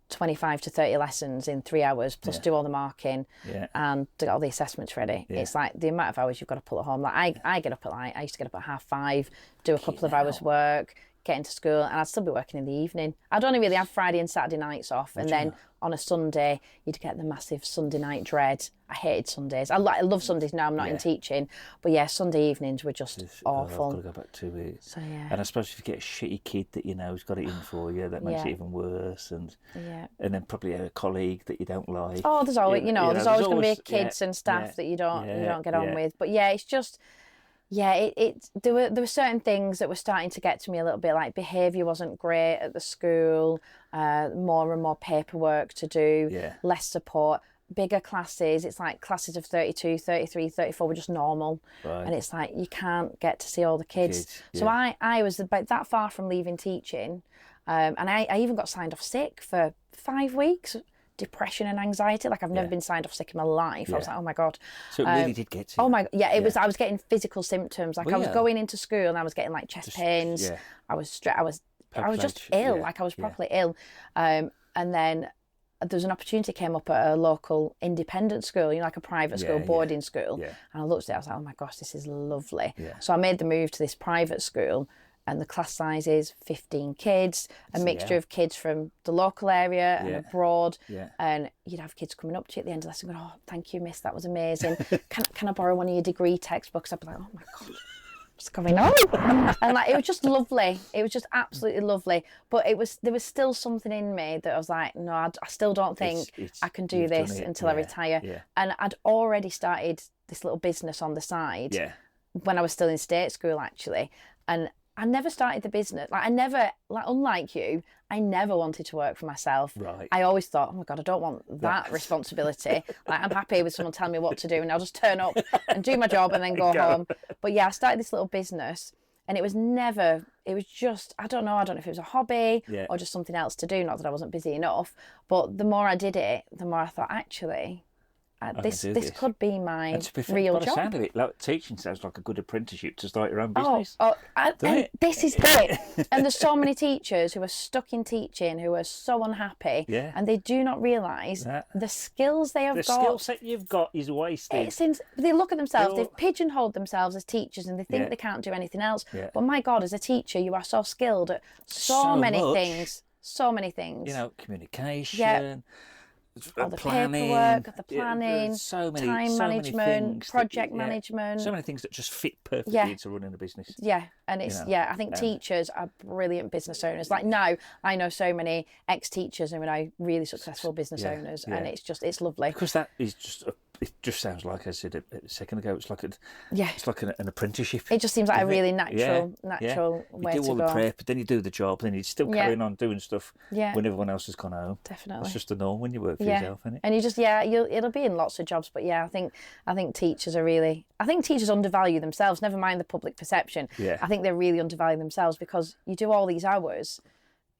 25 to 30 lessons in 3 hours, plus do all the marking and do all the assessments ready, it's like the amount of hours you've got to pull at home. Like I get up at I used to get up at 5:30, do a couple of hours work, get into school, and I'd still be working in the evening. I'd only really have Friday and Saturday nights off, and then on a Sunday you'd get the massive Sunday night dread. I hated Sundays. I love Sundays now. I'm not in teaching, but Sunday evenings were just awful. I've got to go back to it. So and I suppose if you get a shitty kid that you know's got it in for you, that makes it even worse. And then probably a colleague that you don't like. Oh, there's always there's always going to be kids and staff that you don't get on with. But it's just. There were certain things that were starting to get to me a little bit, like behaviour wasn't great at the school, more and more paperwork to do, less support, bigger classes. It's like classes of 32, 33, 34 were just normal. Right. And it's like you can't get to see all the kids. So I was about that far from leaving teaching, and I even got signed off sick for 5 weeks. Depression and anxiety, like I've never been signed off sick in my life. I was like, oh my God. So it really did get to you. Oh my God, it was. I was getting physical symptoms. Like I was going into school and I was getting like chest pains. I was just ill. Like I was properly ill. And then there was an opportunity came up at a local independent school, like a private school, boarding school. And I looked at it, I was like, oh my gosh, this is lovely. So I made the move to this private school. And the class size is 15 kids, a mixture of kids from the local area and abroad. And you'd have kids coming up to you at the end of the lesson going, oh, thank you, miss, that was amazing. Can I borrow one of your degree textbooks? I'd be like, oh my God, what's going on? And like, it was just lovely. It was just absolutely lovely. But there was still something in me that I was like, no, I still don't think I can do this until I retire. Yeah. And I'd already started this little business on the side when I was still in state school, actually. And I never started the business. Like, I never, like, unlike you, I never wanted to work for myself. Right. I always thought, oh my God, I don't want that responsibility. Like, I'm happy with someone telling me what to do, and I'll just turn up and do my job and then go home. But yeah, I started this little business, and it was just, I don't know if it was a hobby or just something else to do. Not that I wasn't busy enough, but the more I did it, the more I thought, actually, this could be my real job. By the sound of it, like, teaching sounds like a good apprenticeship to start your own business. This is it. And there's so many teachers who are stuck in teaching who are so unhappy, and they do not realise the skills they have got. The skill set you've got is wasted. They look at themselves, they've pigeonholed themselves as teachers, and they think they can't do anything else. Yeah. But my God, as a teacher, you are so skilled at so many things. So many things. You know, communication. All the paperwork, the planning, time management, project management. So many things that just fit perfectly into running a business. Yeah, and it's I think teachers are brilliant business owners. Like now, I know so many ex-teachers who are now really successful business owners, and it's lovely. Because that is it just sounds like, I said a second ago, it's like an apprenticeship. It just seems like a really natural way to go. You do all the prep, then you do the job, then you're still carrying on doing stuff when everyone else has gone home. Definitely. It's just the norm when you work for yourself, isn't it? And you just it'll be in lots of jobs, but I think teachers undervalue themselves. Never mind the public perception. Yeah. I think they really undervalue themselves because you do all these hours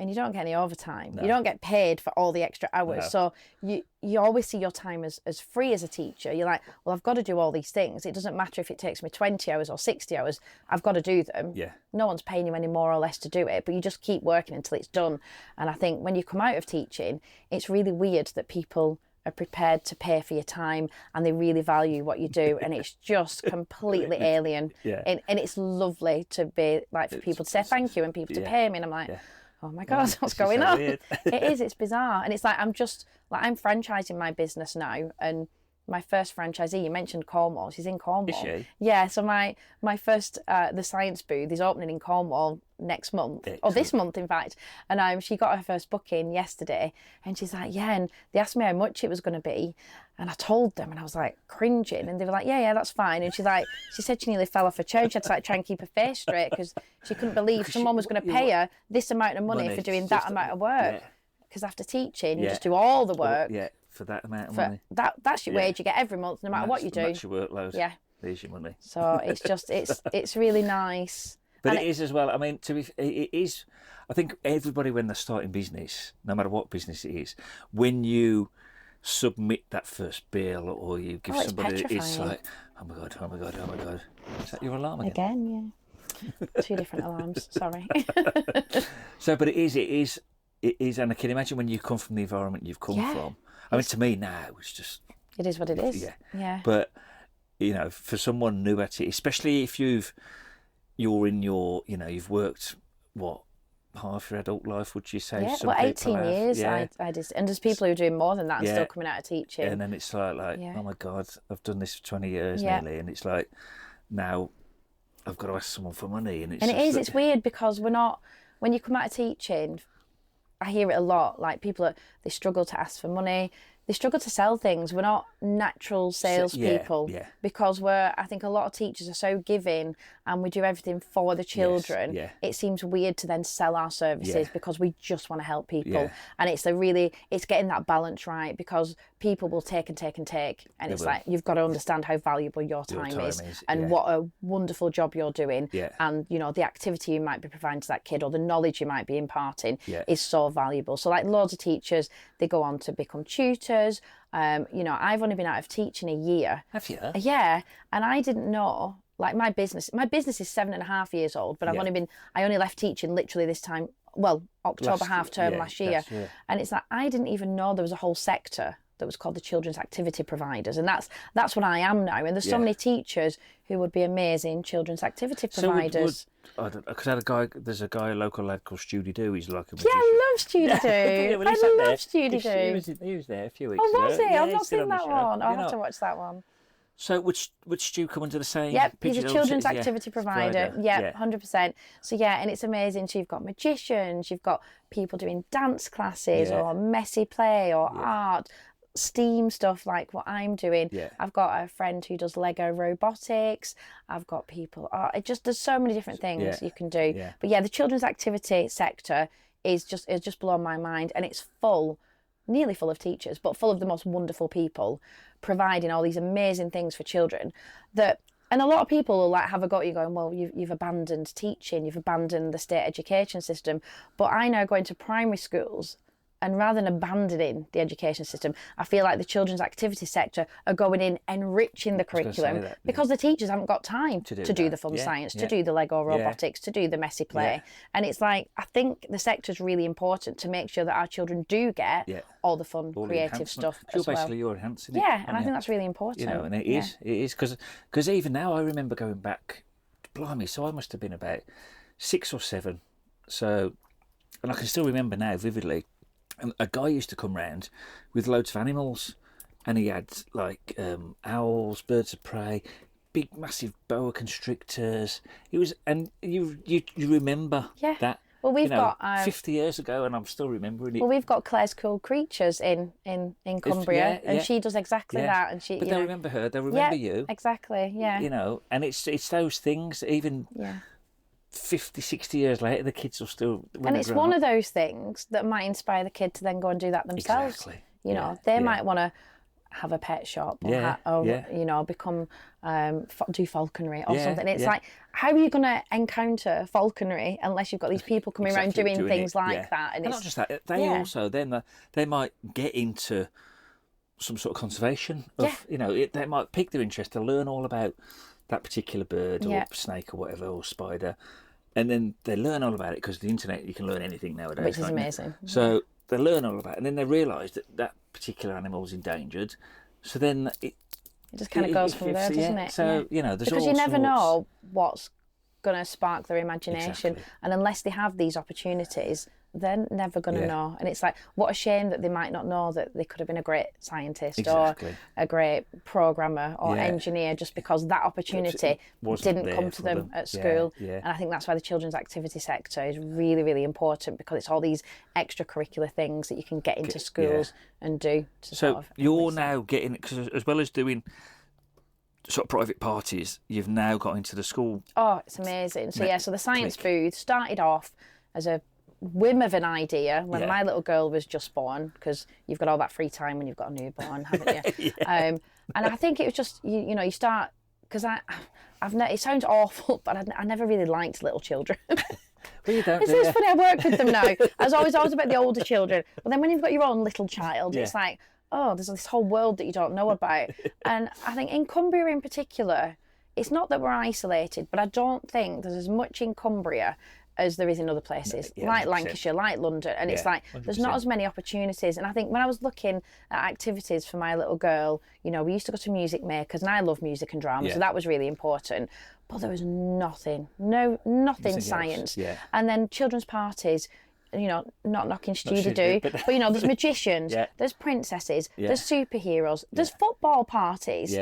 and you don't get any overtime. No. You don't get paid for all the extra hours. No. So you always see your time as free as a teacher. You're like, well, I've got to do all these things. It doesn't matter if it takes me 20 hours or 60 hours. I've got to do them. Yeah. No one's paying you any more or less to do it, but you just keep working until it's done. And I think when you come out of teaching, it's really weird that people are prepared to pay for your time and they really value what you do, and it's just completely alien. Yeah. And it's lovely to be like, for people to say thank you and people to pay me, and I'm like, oh my God, what's going on? It is, it's bizarre. And it's like, I'm franchising my business now, and my first franchisee, you mentioned Cornwall, she's in Cornwall. Is she? Yeah, so my first, the science booth is opening in Cornwall next month, or this month in fact, and she got her first booking yesterday, and she's like, and they asked me how much it was going to be, and I told them, and I was like cringing, and they were like, yeah, that's fine. And she said she nearly fell off her chair. She had to like try and keep her face straight because she couldn't believe someone was going to pay her this amount of money for doing that amount of work. Because after teaching, you just do all the work. For that amount of money. That's your wage you get every month, no matter what you do. That's your workload. Yeah. There's your money. So it's just, it's really nice. But it is as well. I mean, it is. I think everybody, when they're starting business, no matter what business it is, when you submit that first bill or you give somebody, it's like, oh my god. Is that your alarm again? Yeah. 2 different alarms. Sorry. So, but it is, and I can imagine when you come from the environment you've come from. I mean, to me now, it's just. It is what it is. Yeah. But for someone new at it, especially if you've worked half your adult life, would you say? Yeah, 18 years. I did, and there's people who are doing more than that and still coming out of teaching. And then it's like oh my God, I've done this for 20 years nearly, and it's like now I've got to ask someone for money, it's weird because we're not. When you come out of teaching, I hear it a lot. Like people, they struggle to ask for money. They struggle to sell things. We're not natural salespeople because I think a lot of teachers are so giving and we do everything for the children. Yes, it seems weird to then sell our services because we just want to help people. And it's getting that balance right, because people will take and take and take. And it's like, you've got to understand how valuable your time is and what a wonderful job you're doing. Yeah. And, the activity you might be providing to that kid or the knowledge you might be imparting is so valuable. So like loads of teachers, they go on to become tutors. I've only been out of teaching a year. Have you? Yeah, and I didn't know. Like my business is 7.5 years old, but I only left teaching literally this time. Well, October half term last year, and it's like I didn't even know there was a whole sector that was called the children's activity providers, and that's what I am now. And there's so many teachers who would be amazing children's activity providers. Because there's a local lad called Study Doo. He's like a magician. Yeah, I love Study Doo. I love Study Doo. He was there a few weeks ago. Oh, was he? Yeah, I've not seen that one. I'll have to watch that one. So would Stu come under the same? Yep, he's a pigeonhole? children's Yeah. activity provider. Yeah, 100%. So yeah, and it's amazing. So you've got magicians, you've got people doing dance classes or messy play or art, STEAM stuff like what I'm doing. Yeah. I've got a friend who does Lego robotics. I've got people. There's so many different things you can do. Yeah. But yeah, the children's activity sector is just blown my mind, and it's nearly full of teachers, but full of the most wonderful people providing all these amazing things for children and a lot of people will like have a go at you going, well, you've abandoned teaching, you've abandoned the state education system. But I know going to primary schools, and rather than abandoning the education system, I feel like the children's activity sector are going in enriching the curriculum because the teachers haven't got time to do the fun science, to do the Lego robotics, to do the messy play. And it's like, I think the sector is really important to make sure that our children do get all the fun, creative stuff as well. Basically, you're enhancing it. Yeah, and I think that's really important. You know, and it is because even now I remember going back, blimey, so I must have been about 6 or 7. So, and I can still remember now vividly. And a guy used to come round with loads of animals, and he had like owls, birds of prey, big massive boa constrictors. It was, and you remember that. Well, we've got 50 years ago, and I'm still remembering it. Well, we've got Claire's Cool Creatures in Cumbria, and she does exactly that. And but they'll remember her. They'll remember you. Exactly. Yeah. You know, and it's those things. Even 50, 60 years later, the kids will still. And it's one of those things that might inspire the kid to then go and do that themselves. Exactly. You know, they might want to have a pet shop or, you know, become do falconry or something. It's like, how are you going to encounter falconry unless you've got these people coming around doing things like that? And not just that, they also then they might get into some sort of conservation of, you know, they might pique their interest to learn all about that particular bird or snake or whatever, or spider, and then they learn all about it because the internet, you can learn anything nowadays, which is amazing. So they learn all about it, and then they realise that particular animal is endangered. So then it just kind of goes from there, doesn't it? So you know, there's because you never know what's going to spark their imagination, and unless they have these opportunities, they're never going to know. And it's like, what a shame that they might not know that they could have been a great scientist or a great programmer or engineer just because that opportunity didn't come to them at school. And I think that's why the children's activity sector is really, really important, because it's all these extracurricular things that you can get into schools and do. So you're now getting, because as well as doing sort of private parties, you've now got into the school. Oh, it's amazing. So so the science booth started off as a whim of an idea when my little girl was just born, because you've got all that free time when you've got a newborn, haven't you? And I think it was just you know, you start, because it sounds awful, but I never really liked little children. Well, you don't, it's funny, I work with them now. I was always about the older children, but then when you've got your own little child, it's like, oh, there's this whole world that you don't know about. And I think in Cumbria in particular, it's not that we're isolated, but I don't think there's as much in Cumbria as there is in other places, like 100%. Lancashire, like London. And it's like, 100%. There's not as many opportunities. And I think when I was looking at activities for my little girl, you know, we used to go to music makers, and I love music and drama, so that was really important. But there was nothing science. And then children's parties, you know, not knocking Studio but you know, there's magicians, there's princesses, there's superheroes, there's football parties.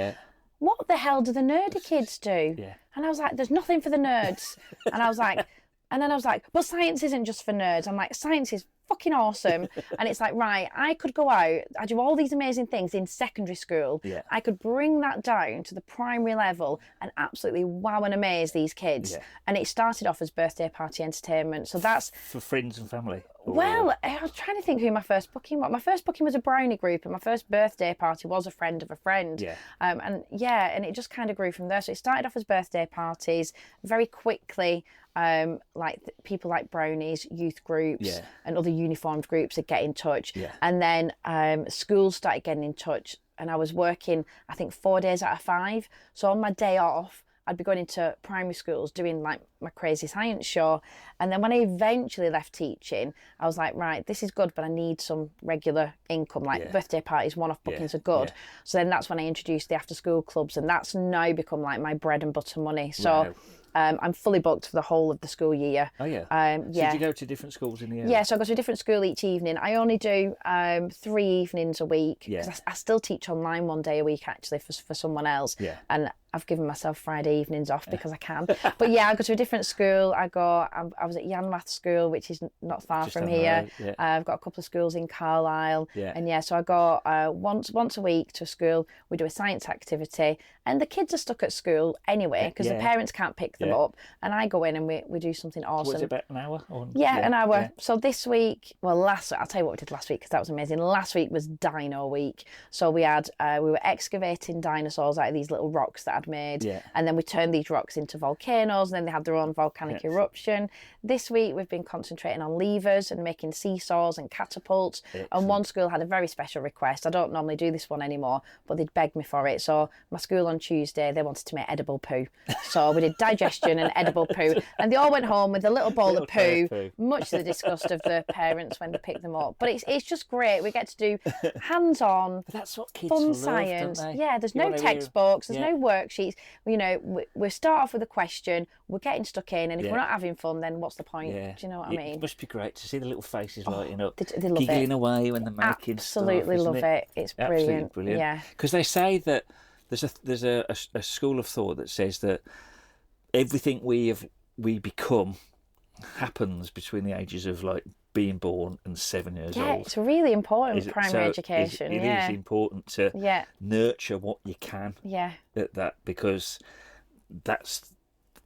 What the hell do the nerdy kids do? And I was like, there's nothing for the nerds. And I was like, but science isn't just for nerds. I'm like, science is fucking awesome. And it's like, right, I could go out, I do all these amazing things in secondary school. I could bring that down to the primary level and absolutely wow and amaze these kids. And it started off as birthday party entertainment. So that's for friends and family. Well, I was trying to think who my first booking was. My first booking was a brownie group, and my first birthday party was a friend of a friend. And it just kind of grew from there. So it started off as birthday parties. Very quickly, people like brownies, youth groups, and other uniformed groups would get in touch. And then schools started getting in touch, and I was working, I think, 4 days out of 5. So on my day off, I'd be going into primary schools doing like my crazy science show. And then when I eventually left teaching, I was like, right, this is good, but I need some regular income. Like birthday parties, one-off bookings are good. So then that's when I introduced the after school clubs, and that's now become like my bread and butter money. So I'm fully booked for the whole of the school year. Oh yeah. Yeah. So did you go to different schools in the area? Yeah, so I go to a different school each evening. I only do 3 evenings a week because I still teach online 1 day a week actually for someone else. Yeah. And I've given myself Friday evenings off because I can. But yeah, I go to a different school. I was at Yanmath School, which is not far Just from down the here. road, yeah. I've got a couple of schools in Carlisle. Yeah. And yeah, so I go once a week to a school. We do a science activity, and the kids are stuck at school anyway because the parents can't pick them up. And I go in and we do something awesome. Was it about an hour? Or... Yeah, an hour. Yeah. So this week, well, I'll tell you what we did last week because that was amazing. Last week was Dino Week. So we were excavating dinosaurs out of these little rocks that I'd made. Yeah. And then we turned these rocks into volcanoes, and then they had their own volcanic eruption. This week we've been concentrating on levers and making seesaws and catapults. Excellent. And one school had a very special request. I don't normally do this one anymore, but they'd begged me for it. So my school on Tuesday, they wanted to make edible poo. So we did digestion and edible poo. And they all went home with a little bowl of poo, much to the disgust of the parents when they picked them up. But it's just great. We get to do hands-on, that's what kids fun love, science. don't they? Yeah, there's no textbooks, there's no worksheets. You know, we start off with a question, we're getting stuck in, and if we're not having fun, then what's the point? Do you know what I mean? It must be great to see the little faces lighting up, they love giggling it. away when they're making Absolutely stuff. love it. It's brilliant. Absolutely brilliant. Yeah, because they say that there's a school of thought that says that everything we become happens between the ages of like being born and 7 years old. Yeah, it's really important, primary education. It is important to nurture what you can at that, because that's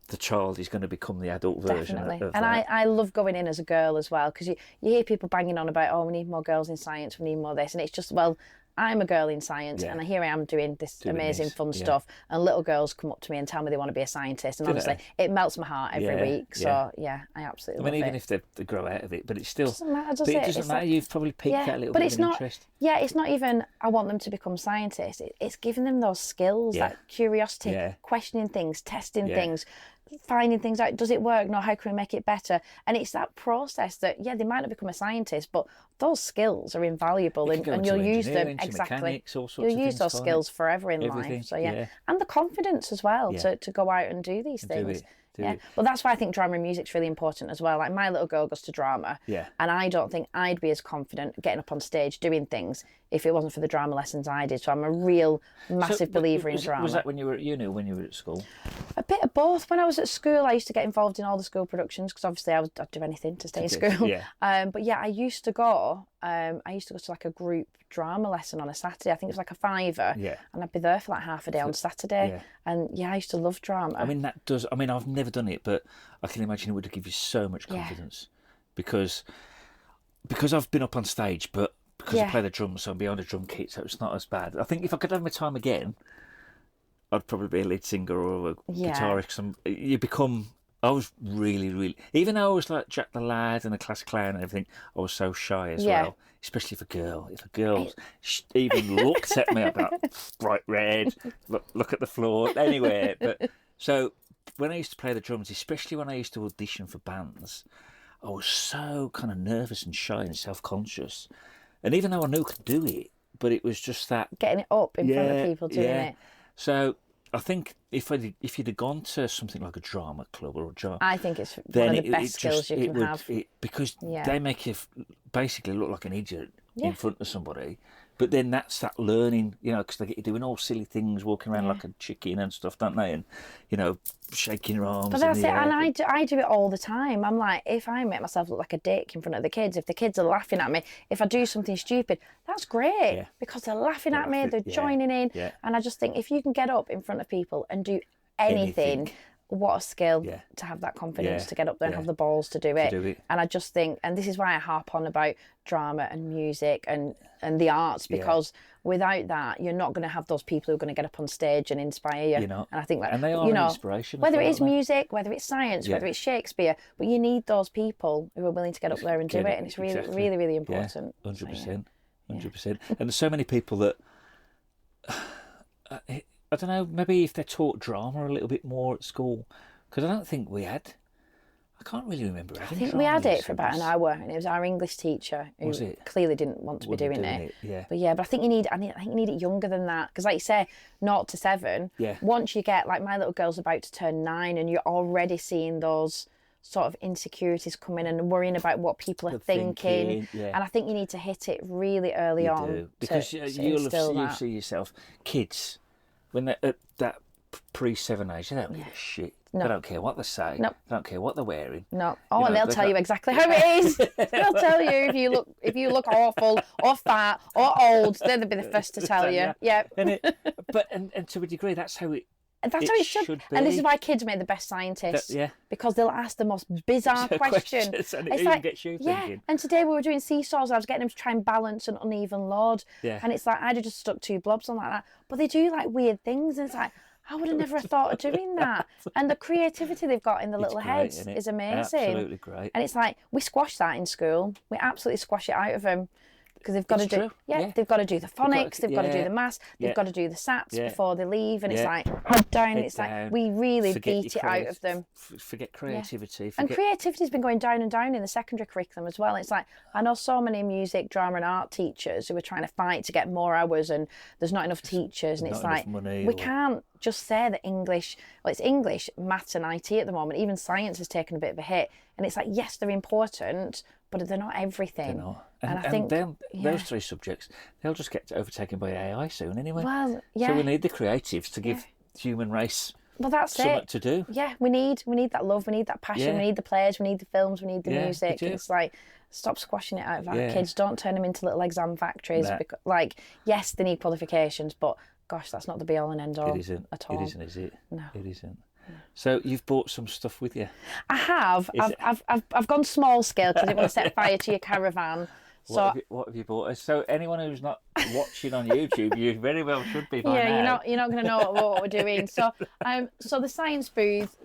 the child is going to become the adult version of and that. I love going in as a girl as well, because you hear people banging on about, oh, we need more girls in science, we need more this, and it's just, well, I'm a girl in science, and here I am doing amazing fun stuff, and little girls come up to me and tell me they want to be a scientist, and honestly, it melts my heart every week. So I absolutely love it. Even if they grow out of it, but it's still doesn't matter, does it? It doesn't matter. You've probably piqued that little bit of interest. Yeah, it's not even I want them to become scientists. It's giving them those skills, that curiosity, questioning things, testing things, finding things out. Does it work? No, how can we make it better? And it's that process that they might not become a scientist, but those skills are invaluable, and you'll use them exactly. You'll use those skills forever in life. So and the confidence as well to go out and do these things. Well, that's why I think drama and music's really important as well. Like, my little girl goes to drama, and I don't think I'd be as confident getting up on stage doing things if it wasn't for the drama lessons I did. So I'm a real massive believer in drama. Was that when you were at uni, or when you were at school? A bit of both. When I was at school, I used to get involved in all the school productions, because obviously I'd do anything to stay in school. But I used to go. I used to go to like a group drama lesson on a Saturday. I think it was like a £5, and I'd be there for like half a day on Saturday. And I used to love drama. I mean, I've never done it, but I can imagine it would give you so much confidence, because I've been up on stage, but because I play the drums, so I'm behind a drum kit, so it's not as bad. I think if I could have my time again, I'd probably be a lead singer or a guitarist. You become. I was really, even though I was like Jack the Lad and the class clown and everything, I was so shy as well, especially if a girl even looked at me, I'd be like, bright red, look at the floor, anywhere. But so when I used to play the drums, especially when I used to audition for bands, I was so kind of nervous and shy and self-conscious. And even though I knew I could do it, but it was just that... Getting it up in front of people doing it. So I think if you'd have gone to something like a drama club or a drama... I think it's one of the best skills you can have. Because they make you basically look like an idiot in front of somebody. But then that's that learning, because they get you doing all silly things, walking around like a chicken and stuff, don't they? And, shaking your arms. But that's it, and I do it all the time. I'm like, if I make myself look like a dick in front of the kids, if the kids are laughing at me, if I do something stupid, that's great, because they're laughing at me, they're joining in. And I just think if you can get up in front of people and do anything what a skill to have that confidence to get up there and have the balls to do it. And I just think, and this is why I harp on about drama and music and the arts, because without that, you're not going to have those people who are going to get up on stage and inspire you. And I think that, and they are an inspiration. Whether it's music, whether it's science, whether it's Shakespeare, but you need those people who are willing to get up there and do it. And it's really, really important. 100%. 100%. And there's so many people that, I don't know, maybe if they taught drama a little bit more at school, because I don't think we had. I can't really remember. I think we had it for about an hour, and it was our English teacher who clearly didn't want to be doing it. Yeah. But I think you need. I think you need it younger than that, because like you say, 0 to 7. Yeah. Once you get, like, my little girl's about to turn 9, and you're already seeing those sort of insecurities coming and worrying about what people are thinking. Yeah. And I think you need to hit it really early on. Do. Because you'll see yourself, kids, when they're at that pre-7 age, they don't give a shit. No. They don't care what they say. No. They don't care what they're wearing. No. Oh, and they'll tell you exactly how it is. They'll tell you if you look awful or fat or old. They'll be the first to tell you. Yeah. And to a degree, that's how it. That's how it should be. And this is why kids make the best scientists. Because they'll ask the most bizarre questions. And it even gets you thinking. And today we were doing seesaws. I was getting them to try and balance an uneven load. Yeah. And it's like, I'd have just stuck 2 blobs on like that. But they do like weird things. And it's like, I would have never thought of doing that. And the creativity they've got in the little heads is amazing. Absolutely great. And it's like, we squash that in school. We absolutely squash it out of them. Because they've got to do, they've got to do the phonics, they've got to do the maths, they've got to do the SATs before they leave, and it's like head down. It's like we really beat it out of them. Forget creativity. And creativity's been going down and down in the secondary curriculum as well. It's like, I know so many music, drama, and art teachers who are trying to fight to get more hours, and there's not enough teachers, and it's like we can't just say that English. Well, it's English, maths, and IT at the moment. Even science has taken a bit of a hit, and it's like, yes, they're important, but they're not everything. They're not. And I think those 3 subjects, they'll just get overtaken by AI soon anyway. Well, So we need the creatives to give the human race something to do. Yeah, we need that love, we need that passion, we need the players, we need the films, we need the music. It's like, stop squashing it out of our kids. Don't turn them into little exam factories. Because, like, yes, they need qualifications, but gosh, that's not the be all and end all. It isn't at all. It isn't, is it? No, it isn't. So you've bought some stuff with you? I have. I've gone small scale because I didn't want to set fire to your caravan. What have you bought? So anyone who's not watching on YouTube, you very well should be by now. You're not going to know what we're doing. So the science booth,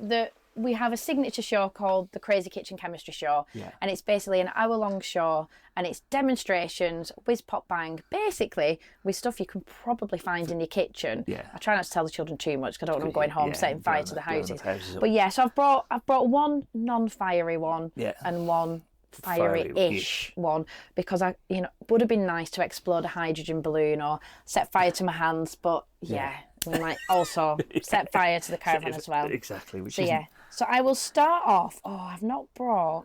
we have a signature show called the Crazy Kitchen Chemistry Show, and it's basically an hour-long show, and it's demonstrations, whiz pop bang, basically with stuff you can probably find in your kitchen. I try not to tell the children too much because I don't want them going home setting fire to the houses. But so I've brought one non-fiery one and one fiery-ish one, because it would have been nice to explode a hydrogen balloon or set fire to my hands, but we might also set fire to the caravan as well. Exactly. So I will start off. I've not brought.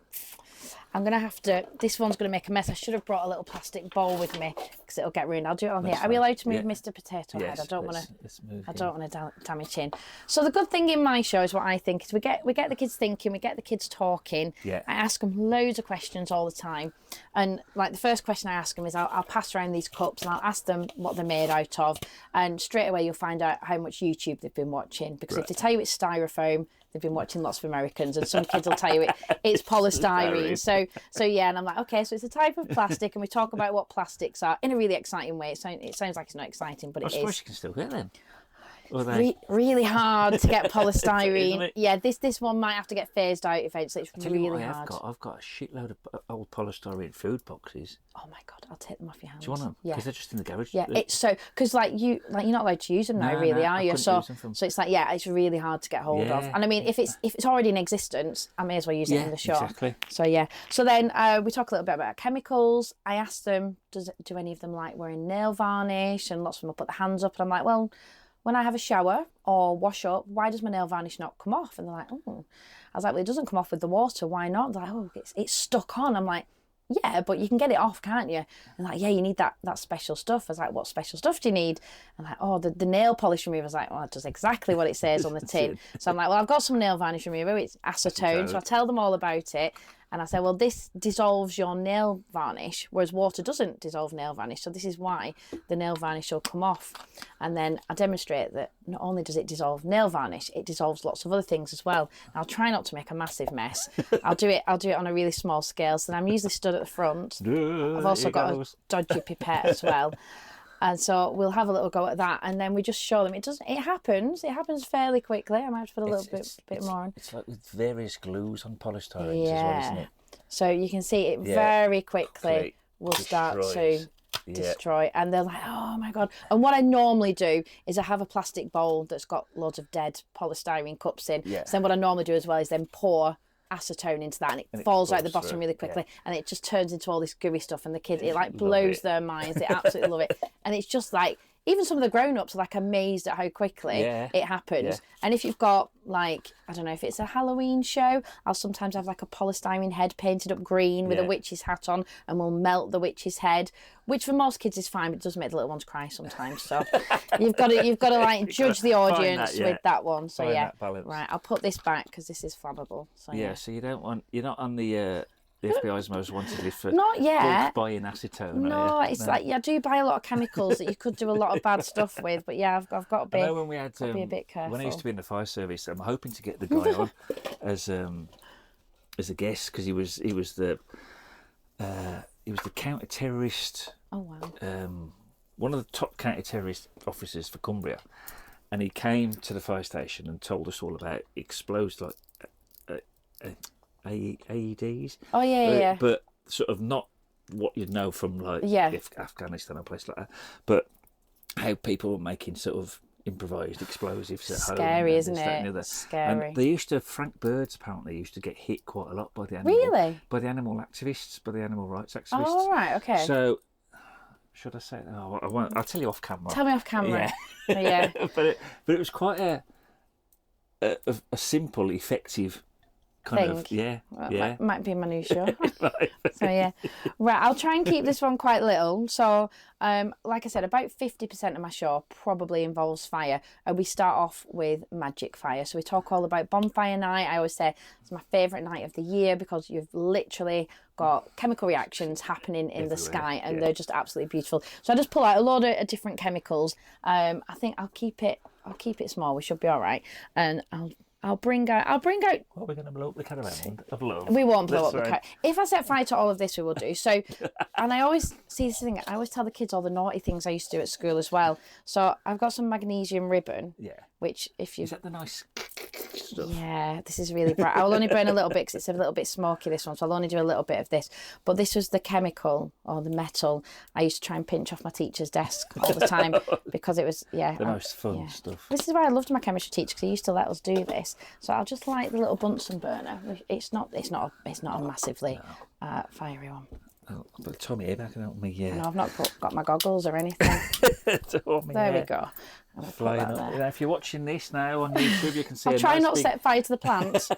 I'm going to have to. This one's going to make a mess. I should have brought a little plastic bowl with me because it'll get ruined. I'll do it on here. Are we allowed to move Mr. Potato Head? I don't want to. I don't want to damage him. So the good thing in my show is what I think is we get the kids thinking, we get the kids talking. I ask them loads of questions all the time, and like the first question I ask them is I'll pass around these cups and I'll ask them what they're made out of, and straight away you'll find out how much YouTube they've been watching, because if they tell you it's styrofoam, they've been watching lots of Americans, and some kids will tell you it's polystyrene. So and I'm like, okay, so it's a type of plastic, and we talk about what plastics are in a really exciting way. It sounds like it's not exciting, but it is. I suppose you can still get them. Really hard to get polystyrene. Isn't it? This one might have to get phased out eventually. It's really hard. I've got a shitload of old polystyrene food boxes. Oh my god, I'll take them off your hands. Do you want them? Yeah, because they're just in the garage. Yeah, it's so because you're not allowed to use them now, really, are you? So it's like it's really hard to get hold of. And I mean, if it's already in existence, I may as well use it in the shop. Exactly. So then we talk a little bit about chemicals. I asked them, do any of them like wearing nail varnish? And lots of them will put their hands up, and I'm like, well, when I have a shower or wash up, why does my nail varnish not come off? And they're like, oh. I was like, well, it doesn't come off with the water. Why not? They're like, oh, it's stuck on. I'm like, yeah, but you can get it off, can't you? And like, yeah, you need that special stuff. I was like, what special stuff do you need? And like, oh, the nail polish remover. I was like, well, it does exactly what it says on the tin. So I'm like, well, I've got some nail varnish remover. It's acetone. So I tell them all about it. And I say, well, this dissolves your nail varnish, whereas water doesn't dissolve nail varnish. So this is why the nail varnish will come off. And then I demonstrate that not only does it dissolve nail varnish, it dissolves lots of other things as well. And I'll try not to make a massive mess. I'll do it on a really small scale. So then I'm usually stood at the front. I've also got a dodgy pipette as well. And so we'll have a little go at that, and then we just show them. It happens fairly quickly. I might have to put a little bit more on. It's like with various glues on polystyrene as well, isn't it? So you can see it very quickly will start to destroy. And they're like, oh my God. And what I normally do is I have a plastic bowl that's got loads of dead polystyrene cups in. So then what I normally do as well is then pour acetone into that, and it falls out the bottom really quickly, and it just turns into all this gooey stuff, and the kids, it like blows their minds. They absolutely love it. And it's just like, even some of the grown-ups are like amazed at how quickly it happens. And if you've got like, I don't know, if it's a Halloween show, I'll sometimes have like a polystyrene head painted up green with a witch's hat on, and we'll melt the witch's head, which for most kids is fine, but it does make the little ones cry sometimes. So you've got to like judge the audience with that one. So right, I'll put this back because this is flammable. So so you're not on the FBI's most wanted list for not yet buying acetone. No, it's like I do buy a lot of chemicals that you could do a lot of bad stuff with, but I've got to be. I know when we had be a bit careful. When I used to be in the fire service, I'm hoping to get the guy on as a guest, because he was the counter-terrorist. Oh wow. One of the top counter-terrorist officers for Cumbria, and he came to the fire station and told us all about explosives, like AEDs. Oh yeah. But sort of not what you'd know from like Afghanistan or a place like that, but how people were making sort of improvised explosives at home. Scary, isn't it? Scary. And they used to, Frank Birds apparently used to get hit quite a lot by the animal activists, by the animal rights activists. Oh right, okay. So should I say? Oh, I won't. I'll tell you off camera. Tell me off camera. Yeah. But it was quite a simple, effective kind of might be minutiae. So right, I'll try and keep this one quite little. So like I said, about 50% of my show probably involves fire, and we start off with magic fire. So we talk all about bonfire night. I always say it's my favourite night of the year because you've literally got chemical reactions happening in the sky, and they're just absolutely beautiful. So I just pull out a load of different chemicals. I think I'll keep it small. We should be all right, and I'll bring out. What, are we going to blow up the caravan of love? We won't blow up the caravan. If I set fire to all of this, we will do. So, and I always see this thing. I always tell the kids all the naughty things I used to do at school as well. So I've got some magnesium ribbon. Yeah. Which, if you... Is that the nice stuff? Yeah, this is really bright. I will only burn a little bit because it's a little bit smoky, this one. So I'll only do a little bit of this. But this was the chemical or the metal I used to try and pinch off my teacher's desk all the time because it was, the most fun stuff. This is why I loved my chemistry teacher, because he used to let us do this. So I'll just light the little Bunsen burner. It's not a massively fiery one. Oh, but Tommy here back help me. No, I've not got my goggles or anything. There we go. Flying up. If you're watching this now on YouTube, you can see. I'll try not to set fire to the plants.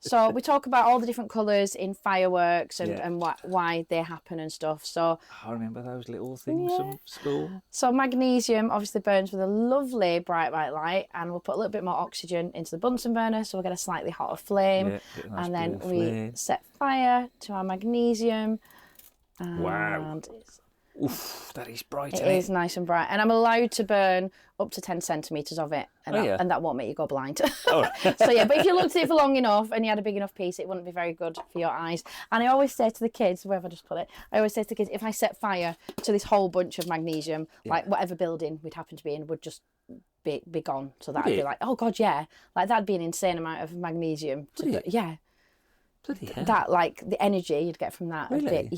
So we talk about all the different colours in fireworks and why they happen and stuff. So I remember those little things from school. So magnesium obviously burns with a lovely bright white light, and we'll put a little bit more oxygen into the Bunsen burner, so we'll get a slightly hotter flame, and then we set fire to our magnesium. Wow. Oof, that is bright. It is nice and bright, and I'm allowed to burn up to 10 centimetres of it, and that won't make you go blind. So but if you looked at it for long enough and you had a big enough piece, it wouldn't be very good for your eyes. And I always say to the kids, where have I just put it? I always say to the kids, if I set fire to this whole bunch of magnesium, like whatever building we'd happen to be in would just be gone. So that'd be like, oh God, like that'd be an insane amount of magnesium. Bloody hell. That, like, the energy you'd get from that. Really?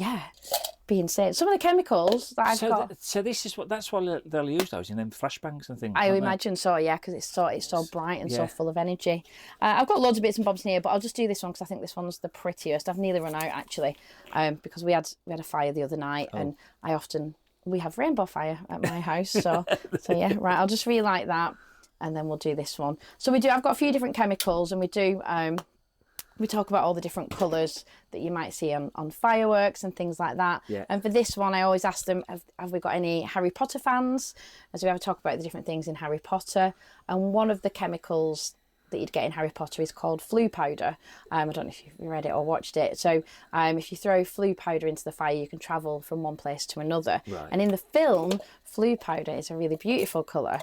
Be insane. Some of the chemicals that I've got. So this is that's why they'll use those in them flashbangs and things. I imagine so, because it's so bright and so full of energy. I've got loads of bits and bobs in here, but I'll just do this one because I think this one's the prettiest. I've nearly run out actually, because we had a fire the other night, and we have rainbow fire at my house. So right. I'll just relight that, and then we'll do this one. So I've got a few different chemicals, and we do. We talk about all the different colours that you might see on fireworks and things like that. Yeah. And for this one, I always ask them, have we got any Harry Potter fans? As we ever talk about the different things in Harry Potter. And one of the chemicals that you'd get in Harry Potter is called flue powder. I don't know if you've read it or watched it. So if you throw flue powder into the fire, you can travel from one place to another. Right. And in the film, flue powder is a really beautiful colour.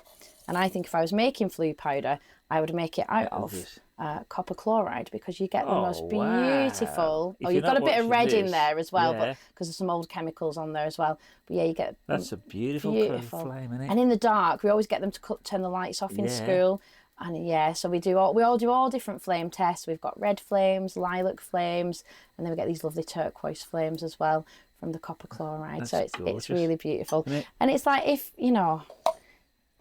And I think if I was making flue powder, I would make it out of copper chloride, because you get the most beautiful. Wow. You've got a bit of red in there as well, but because there's some old chemicals on there as well. But you get that's a beautiful flame, isn't it? And in the dark, we always get them to turn the lights off in school. And so we all do all different flame tests. We've got red flames, lilac flames, and then we get these lovely turquoise flames as well from the copper chloride. That's so it's really beautiful. And it's like, if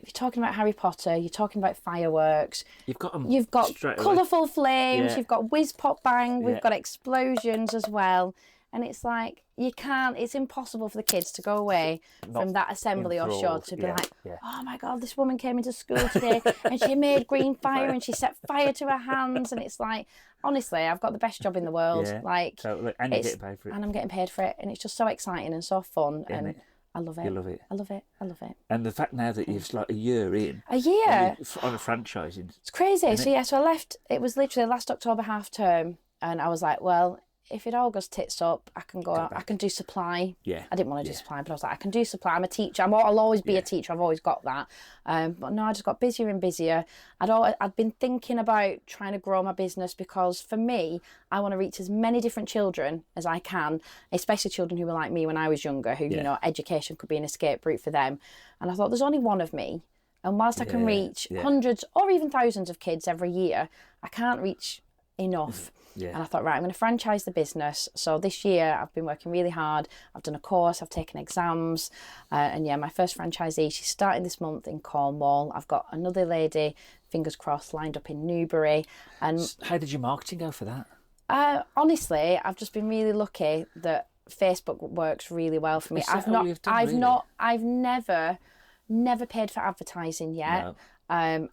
if you're talking about Harry Potter, you're talking about fireworks. You've got 'em You've got straight away. colourful flames. Yeah. You've got whiz pop bang. We've Yeah. got explosions as well. And it's like, it's impossible for the kids to go away from that assembly or show enthralled. to be Yeah, like, yeah. oh my God, this woman came into school today and she made green fire and she set fire to her hands. And it's like, honestly, I've got the best job in the world. Yeah, Like, totally. And you're getting paid for it. and I'm getting paid for it. And it's just so exciting and so fun. Isn't And it? I love it. You love it. I love it. I love it. And the fact now that you've like a year in. A year. On a franchising. It's crazy. So I left, it was literally last October half term. And I was like, well, if it all goes tits up, I can go out. I can do supply. Yeah. I didn't want to do supply, but I was like, I can do supply. I'm a teacher. I'll always be a teacher. I've always got that. But no, I just got busier and busier. I'd been thinking about trying to grow my business because for me, I want to reach as many different children as I can, especially children who were like me when I was younger, who, you know, education could be an escape route for them. And I thought, there's only one of me. And whilst I can reach hundreds or even thousands of kids every year, I can't reach enough. Yeah. And I thought, right, I'm going to franchise the business. So this year I've been working really hard. I've done a course, I've taken exams. And yeah, my first franchisee, she's starting this month in Cornwall. I've got another lady, fingers crossed, lined up in Newbury. And How did your marketing go for that? honestly, I've just been really lucky that Facebook works really well for me. Is that all you've done, I've never paid for advertising yet. No.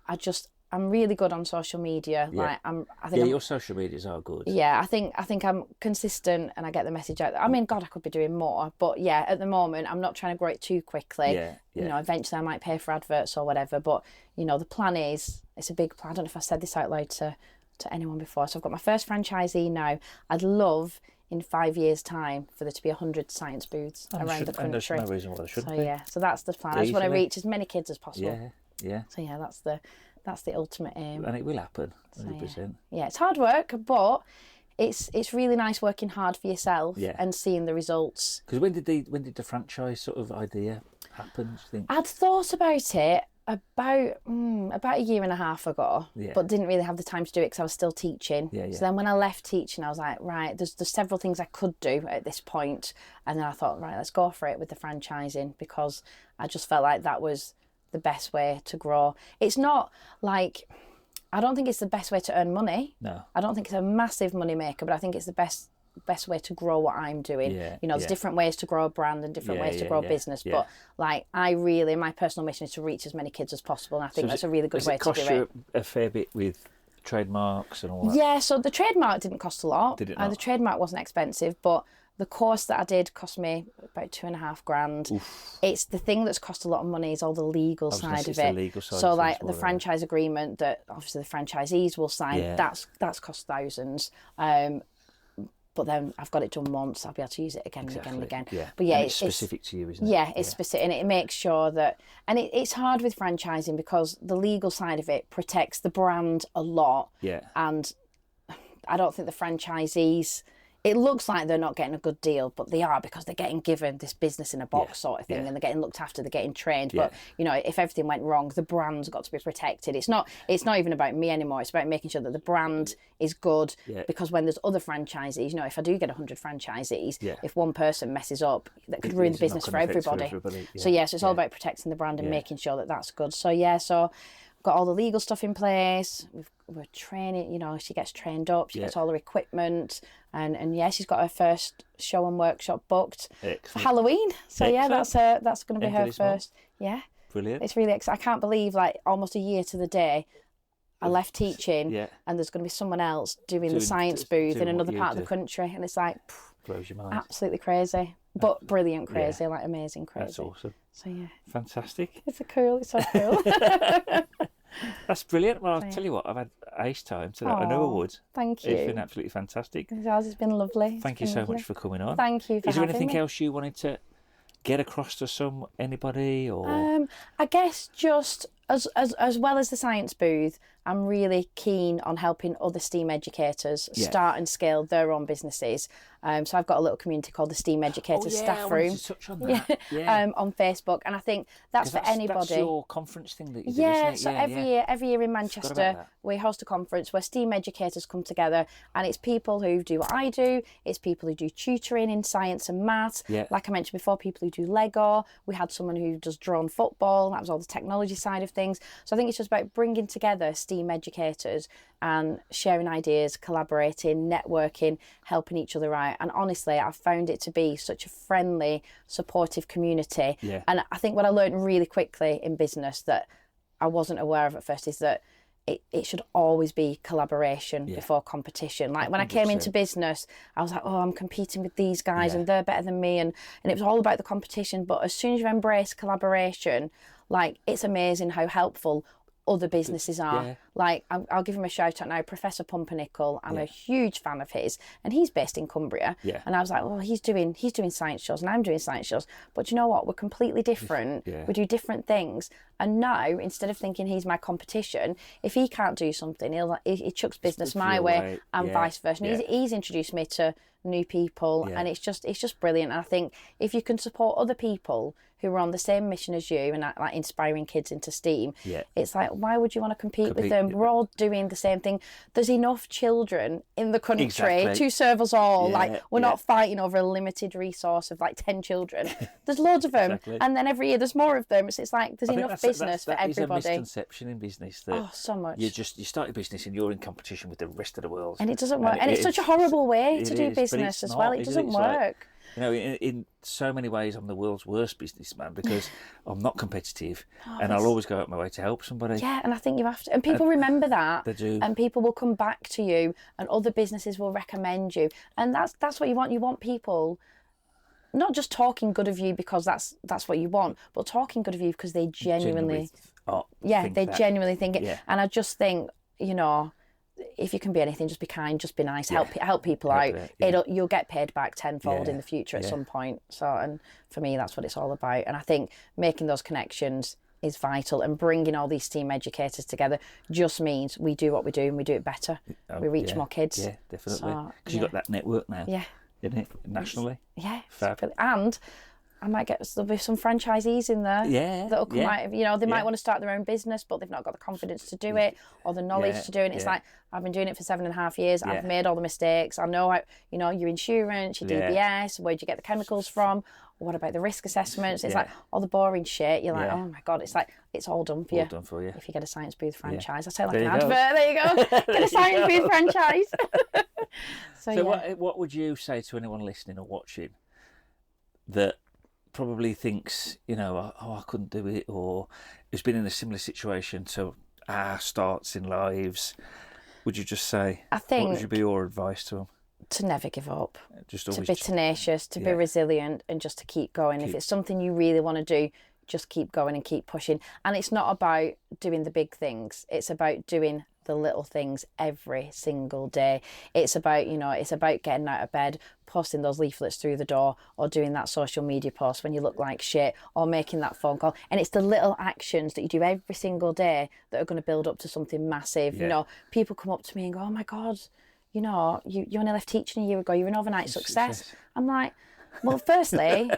I'm really good on social media. Yeah. I think Your social medias are good. yeah, I think I'm consistent and I get the message out. I mean, God, I could be doing more, but yeah, at the moment, I'm not trying to grow it too quickly. Yeah, yeah. You know, eventually I might pay for adverts or whatever, but you know, the plan is, it's a big plan. I don't know if I said this out loud to anyone before. So I've got my first franchisee now. I'd love in 5 years' time for there to be 100 science booths around the country. And there's no reason why there shouldn't be. Yeah, so that's the plan. I just want to Easily. reach as many kids as possible. Yeah, yeah. So yeah, that's the ultimate aim. And it will happen, 100%. So, yeah, it's hard work, but it's really nice working hard for yourself and seeing the results. Because when did the franchise sort of idea happen, do you think? I'd thought about it about a year and a half ago, but didn't really have the time to do it because I was still teaching. Yeah, yeah. So then when I left teaching, I was like, right, there's several things I could do at this point. And then I thought, right, let's go for it with the franchising because I just felt like that was the best way to grow. It's not like, I don't think it's the best way to earn money. No. I don't think it's a massive money maker, but I think it's the best way to grow what I'm doing. Yeah, you know, there's different ways to grow a brand and different ways to grow a business, but like my personal mission is to reach as many kids as possible, and I think that's a really good way to do it. Does it cost you a fair bit with trademarks and all that? Yeah, so the trademark didn't cost a lot. Did it not? The trademark wasn't expensive, but the course that I did cost me about $2,500. Oof. It's the thing that's cost a lot of money is all the legal side of it. The legal side so of like things, the franchise agreement that obviously the franchisees will sign, that's cost thousands. But then I've got it done once, I'll be able to use it again and again and again. Yeah. But yeah, and it's specific to you, isn't it? Yeah, it's specific, and it makes sure that, and it's hard with franchising because the legal side of it protects the brand a lot. Yeah. And I don't think the franchisees, it looks like they're not getting a good deal, but they are because they're getting given this business in a box sort of thing, and they're getting looked after, they're getting trained. But you know, if everything went wrong, the brand's got to be protected. It's not even about me anymore. It's about making sure that the brand is good. Because when there's other franchisees, you know, if I do get 100 franchisees, if one person messes up, that could ruin the business for everybody. So yes, it's all about protecting the brand and making sure that that's good. So so got all the legal stuff in place. We're training, you know, she gets trained up, she gets all her equipment, and she's got her first show and workshop booked for Halloween. So that's going to be her first. Yeah. Brilliant. It's really exciting. I can't believe, like, almost a year to the day, I left teaching and there's going to be someone else doing the science booth in another part of the country, and it's like, blows your mind. Absolutely crazy. But brilliant crazy, like amazing crazy. That's awesome. So yeah. Fantastic. It's so cool. That's brilliant. Well, I'll tell you what, I've had ace time today. I know I would. Thank you. It's been absolutely fantastic. Yours has been lovely. Thank you so much for coming on. Thank you for having me. Is there anything else you wanted to get across to anybody, or? I guess just as well as the science booth, I'm really keen on helping other STEAM educators start and scale their own businesses. So I've got a little community called the STEAM Educators Staff Room. To touch on that. On Facebook, and I think that's for anybody. That's your conference thing that you do, Yeah, isn't it? so every year in Manchester we host a conference where STEAM educators come together, and it's people who do what I do, it's people who do tutoring in science and maths, like I mentioned before, people who do Lego. We had someone who does drone football, that was all the technology side of things. So I think it's just about bringing together STEAM educators and sharing ideas, collaborating, networking, helping each other out. And honestly, I've found it to be such a friendly, supportive community. And I think what I learned really quickly in business that I wasn't aware of at first is that it should always be collaboration before competition. Like when 100%. I came into business, I was like, oh, I'm competing with these guys and they're better than me. And it was all about the competition. But as soon as you embrace collaboration, like, it's amazing how helpful other businesses are. Like, I'll give him a shout out now, Professor Pumpernickel. I'm a huge fan of his, and he's based in Cumbria. And I was like, well, he's doing science shows and I'm doing science shows, but you know what, we're completely different. We do different things. And now, instead of thinking he's my competition, if he can't do something, he chucks business my way and vice versa. And he's introduced me to new people, and it's just brilliant. And I think if you can support other people who are on the same mission as you and like inspiring kids into STEAM, it's like, why would you want to compete with them? We're all doing the same thing. There's enough children in the country to serve us all. Like, we're not fighting over a limited resource of like 10 children. There's loads of them, and then every year there's more of them. So it's like there's enough business for everybody. That is a misconception in business that so much. You start a business and you're in competition with the rest of the world, and it doesn't work. And it's such a horrible way to do business as well. It doesn't work. You know, in so many ways, I'm the world's worst businessman because I'm not competitive, and I'll always go out my way to help somebody. Yeah, and I think you have to. And people remember that. They do. And people will come back to you, and other businesses will recommend you. And that's what you want. You want people not just talking good of you because that's what you want, but talking good of you because they genuinely genuinely think it. And I just think, you know, if you can be anything, just be kind, just be nice, help people out. You'll get paid back tenfold in the future at some point. So, and for me, that's what it's all about. And I think making those connections is vital, and bringing all these STEAM educators together just means we do what we do and we do it better. We reach more kids. Yeah, definitely. Because you've got that network now. Isn't it? Nationally. And I might there'll be some franchisees in there that'll come out, you know, they might want to start their own business, but they've not got the confidence to do it or the knowledge to do it. And it's like, I've been doing it for 7.5 years. I've made all the mistakes. I know, you know, your insurance, your DBS, where'd you get the chemicals from? What about the risk assessments? It's like all the boring shit. You're like, oh my God, it's like, it's all done for you. All done for you. If you get a Science Booth franchise. I say like an advert. There you go. Get a Science Booth franchise. So what would you say to anyone listening or watching that probably thinks, you know, oh, I couldn't do it, or has been in a similar situation to our starts in lives? Would you just say, what would be your advice to them? To never give up, to be tenacious, to be resilient, and just to keep going. If it's something you really want to do, just keep going and keep pushing. And it's not about doing the big things, it's about doing the little things every single day. It's about, you know, it's about getting out of bed, posting those leaflets through the door, or doing that social media post when you look like shit, or making that phone call. And it's the little actions that you do every single day that are going to build up to something massive. You know, people come up to me and go, oh my God, you know, you only left teaching a year ago, you're an overnight success. I'm like, well, firstly,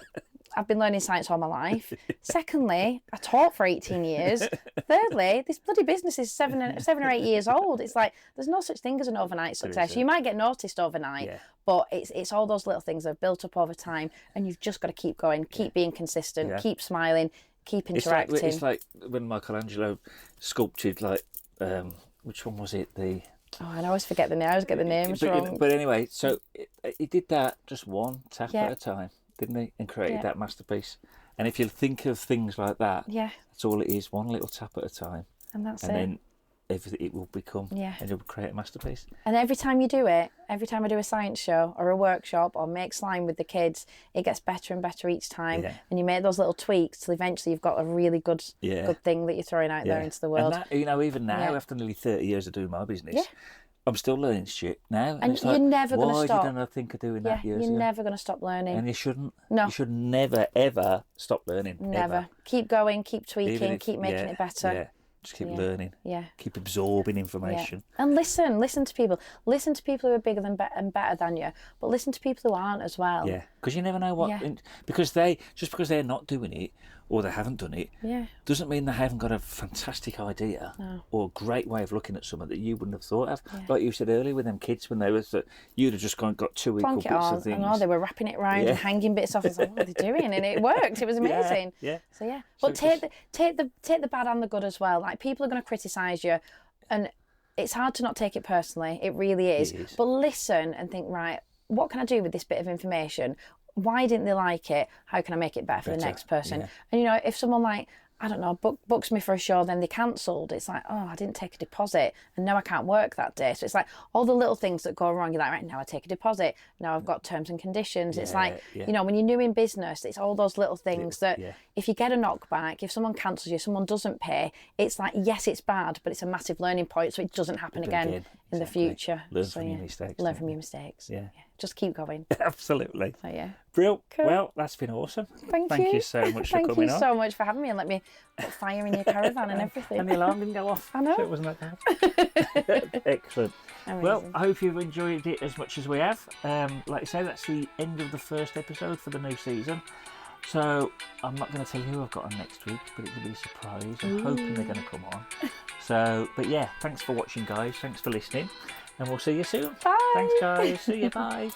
I've been learning science all my life. Secondly, I taught for 18 years. Thirdly, this bloody business is 7 or 8 years old. It's like, there's no such thing as an overnight success. You might get noticed overnight, but it's all those little things that have built up over time, and you've just got to keep going, keep being consistent, keep smiling, keep interacting. It's like when Michelangelo sculpted, like, which one was it? Oh, I always forget the name. I always get the names wrong. But anyway, so he did that just one tap at a time, didn't he? And created that masterpiece. And if you think of things like that, that's all it is, one little tap at a time. And that's and then it will become, and you'll create a masterpiece. And every time you do it, every time I do a science show or a workshop or make slime with the kids, it gets better and better each time. And you make those little tweaks till eventually you've got a really good thing that you're throwing out there into the world. And that, you know, even now, after nearly 30 years of doing my business, I'm still learning shit now. And you're never going to stop. Why didn't I think of doing that years ago? You're never going to stop learning. And you shouldn't. No. You should never, ever stop learning. Never. Ever. Keep going, keep tweaking, keep making it better. Just keep learning. Yeah. Keep absorbing Yeah. information. And listen to people. Listen to people who are bigger than and better than you, but listen to people who aren't as well. Yeah, because you never know what. Yeah. Because because they're not doing it or they haven't done it, doesn't mean they haven't got a fantastic idea or a great way of looking at something that you wouldn't have thought of. Yeah. Like you said earlier with them kids when they was you'd have just got two equal Plonk it bits on. of things. I know they were wrapping it around and hanging bits off. I was like, what are they doing? And it worked. It was amazing. Yeah. So yeah, but take the bad and the good as well. Like people are going to criticise you, and it's hard to not take it personally. It really is. It is. But listen and think, right, what can I do with this bit of information? Why didn't they like it? How can I make it better for the next person? Yeah. And you know, if someone like, I don't know, books me for a show, then they cancelled. It's like, oh, I didn't take a deposit and now I can't work that day. So it's like all the little things that go wrong. You're like, right, now I take a deposit. Now I've got terms and conditions. It's like, you know, when you're new in business, it's all those little things that if you get a knockback, if someone cancels you, someone doesn't pay, it's like, yes, it's bad, but it's a massive learning point so it doesn't happen again in the future. Learn from your mistakes. Learn from your mistakes. Yeah. Just keep going. Absolutely. So yeah. Brilliant. Cool. Well, that's been awesome. Thank you so much for coming on. Thank you so much for having me and let me put fire in your caravan and everything. And the alarm didn't go off. I know. So it wasn't that bad. Excellent. Amazing. Well, I hope you've enjoyed it as much as we have. Like I say, that's the end of the first episode for the new season. So I'm not going to tell you who I've got on next week, but it will be a surprise. I'm hoping they're going to come on. So, but yeah, thanks for watching, guys. Thanks for listening. And we'll see you soon. Bye. Thanks, guys. See you. Bye.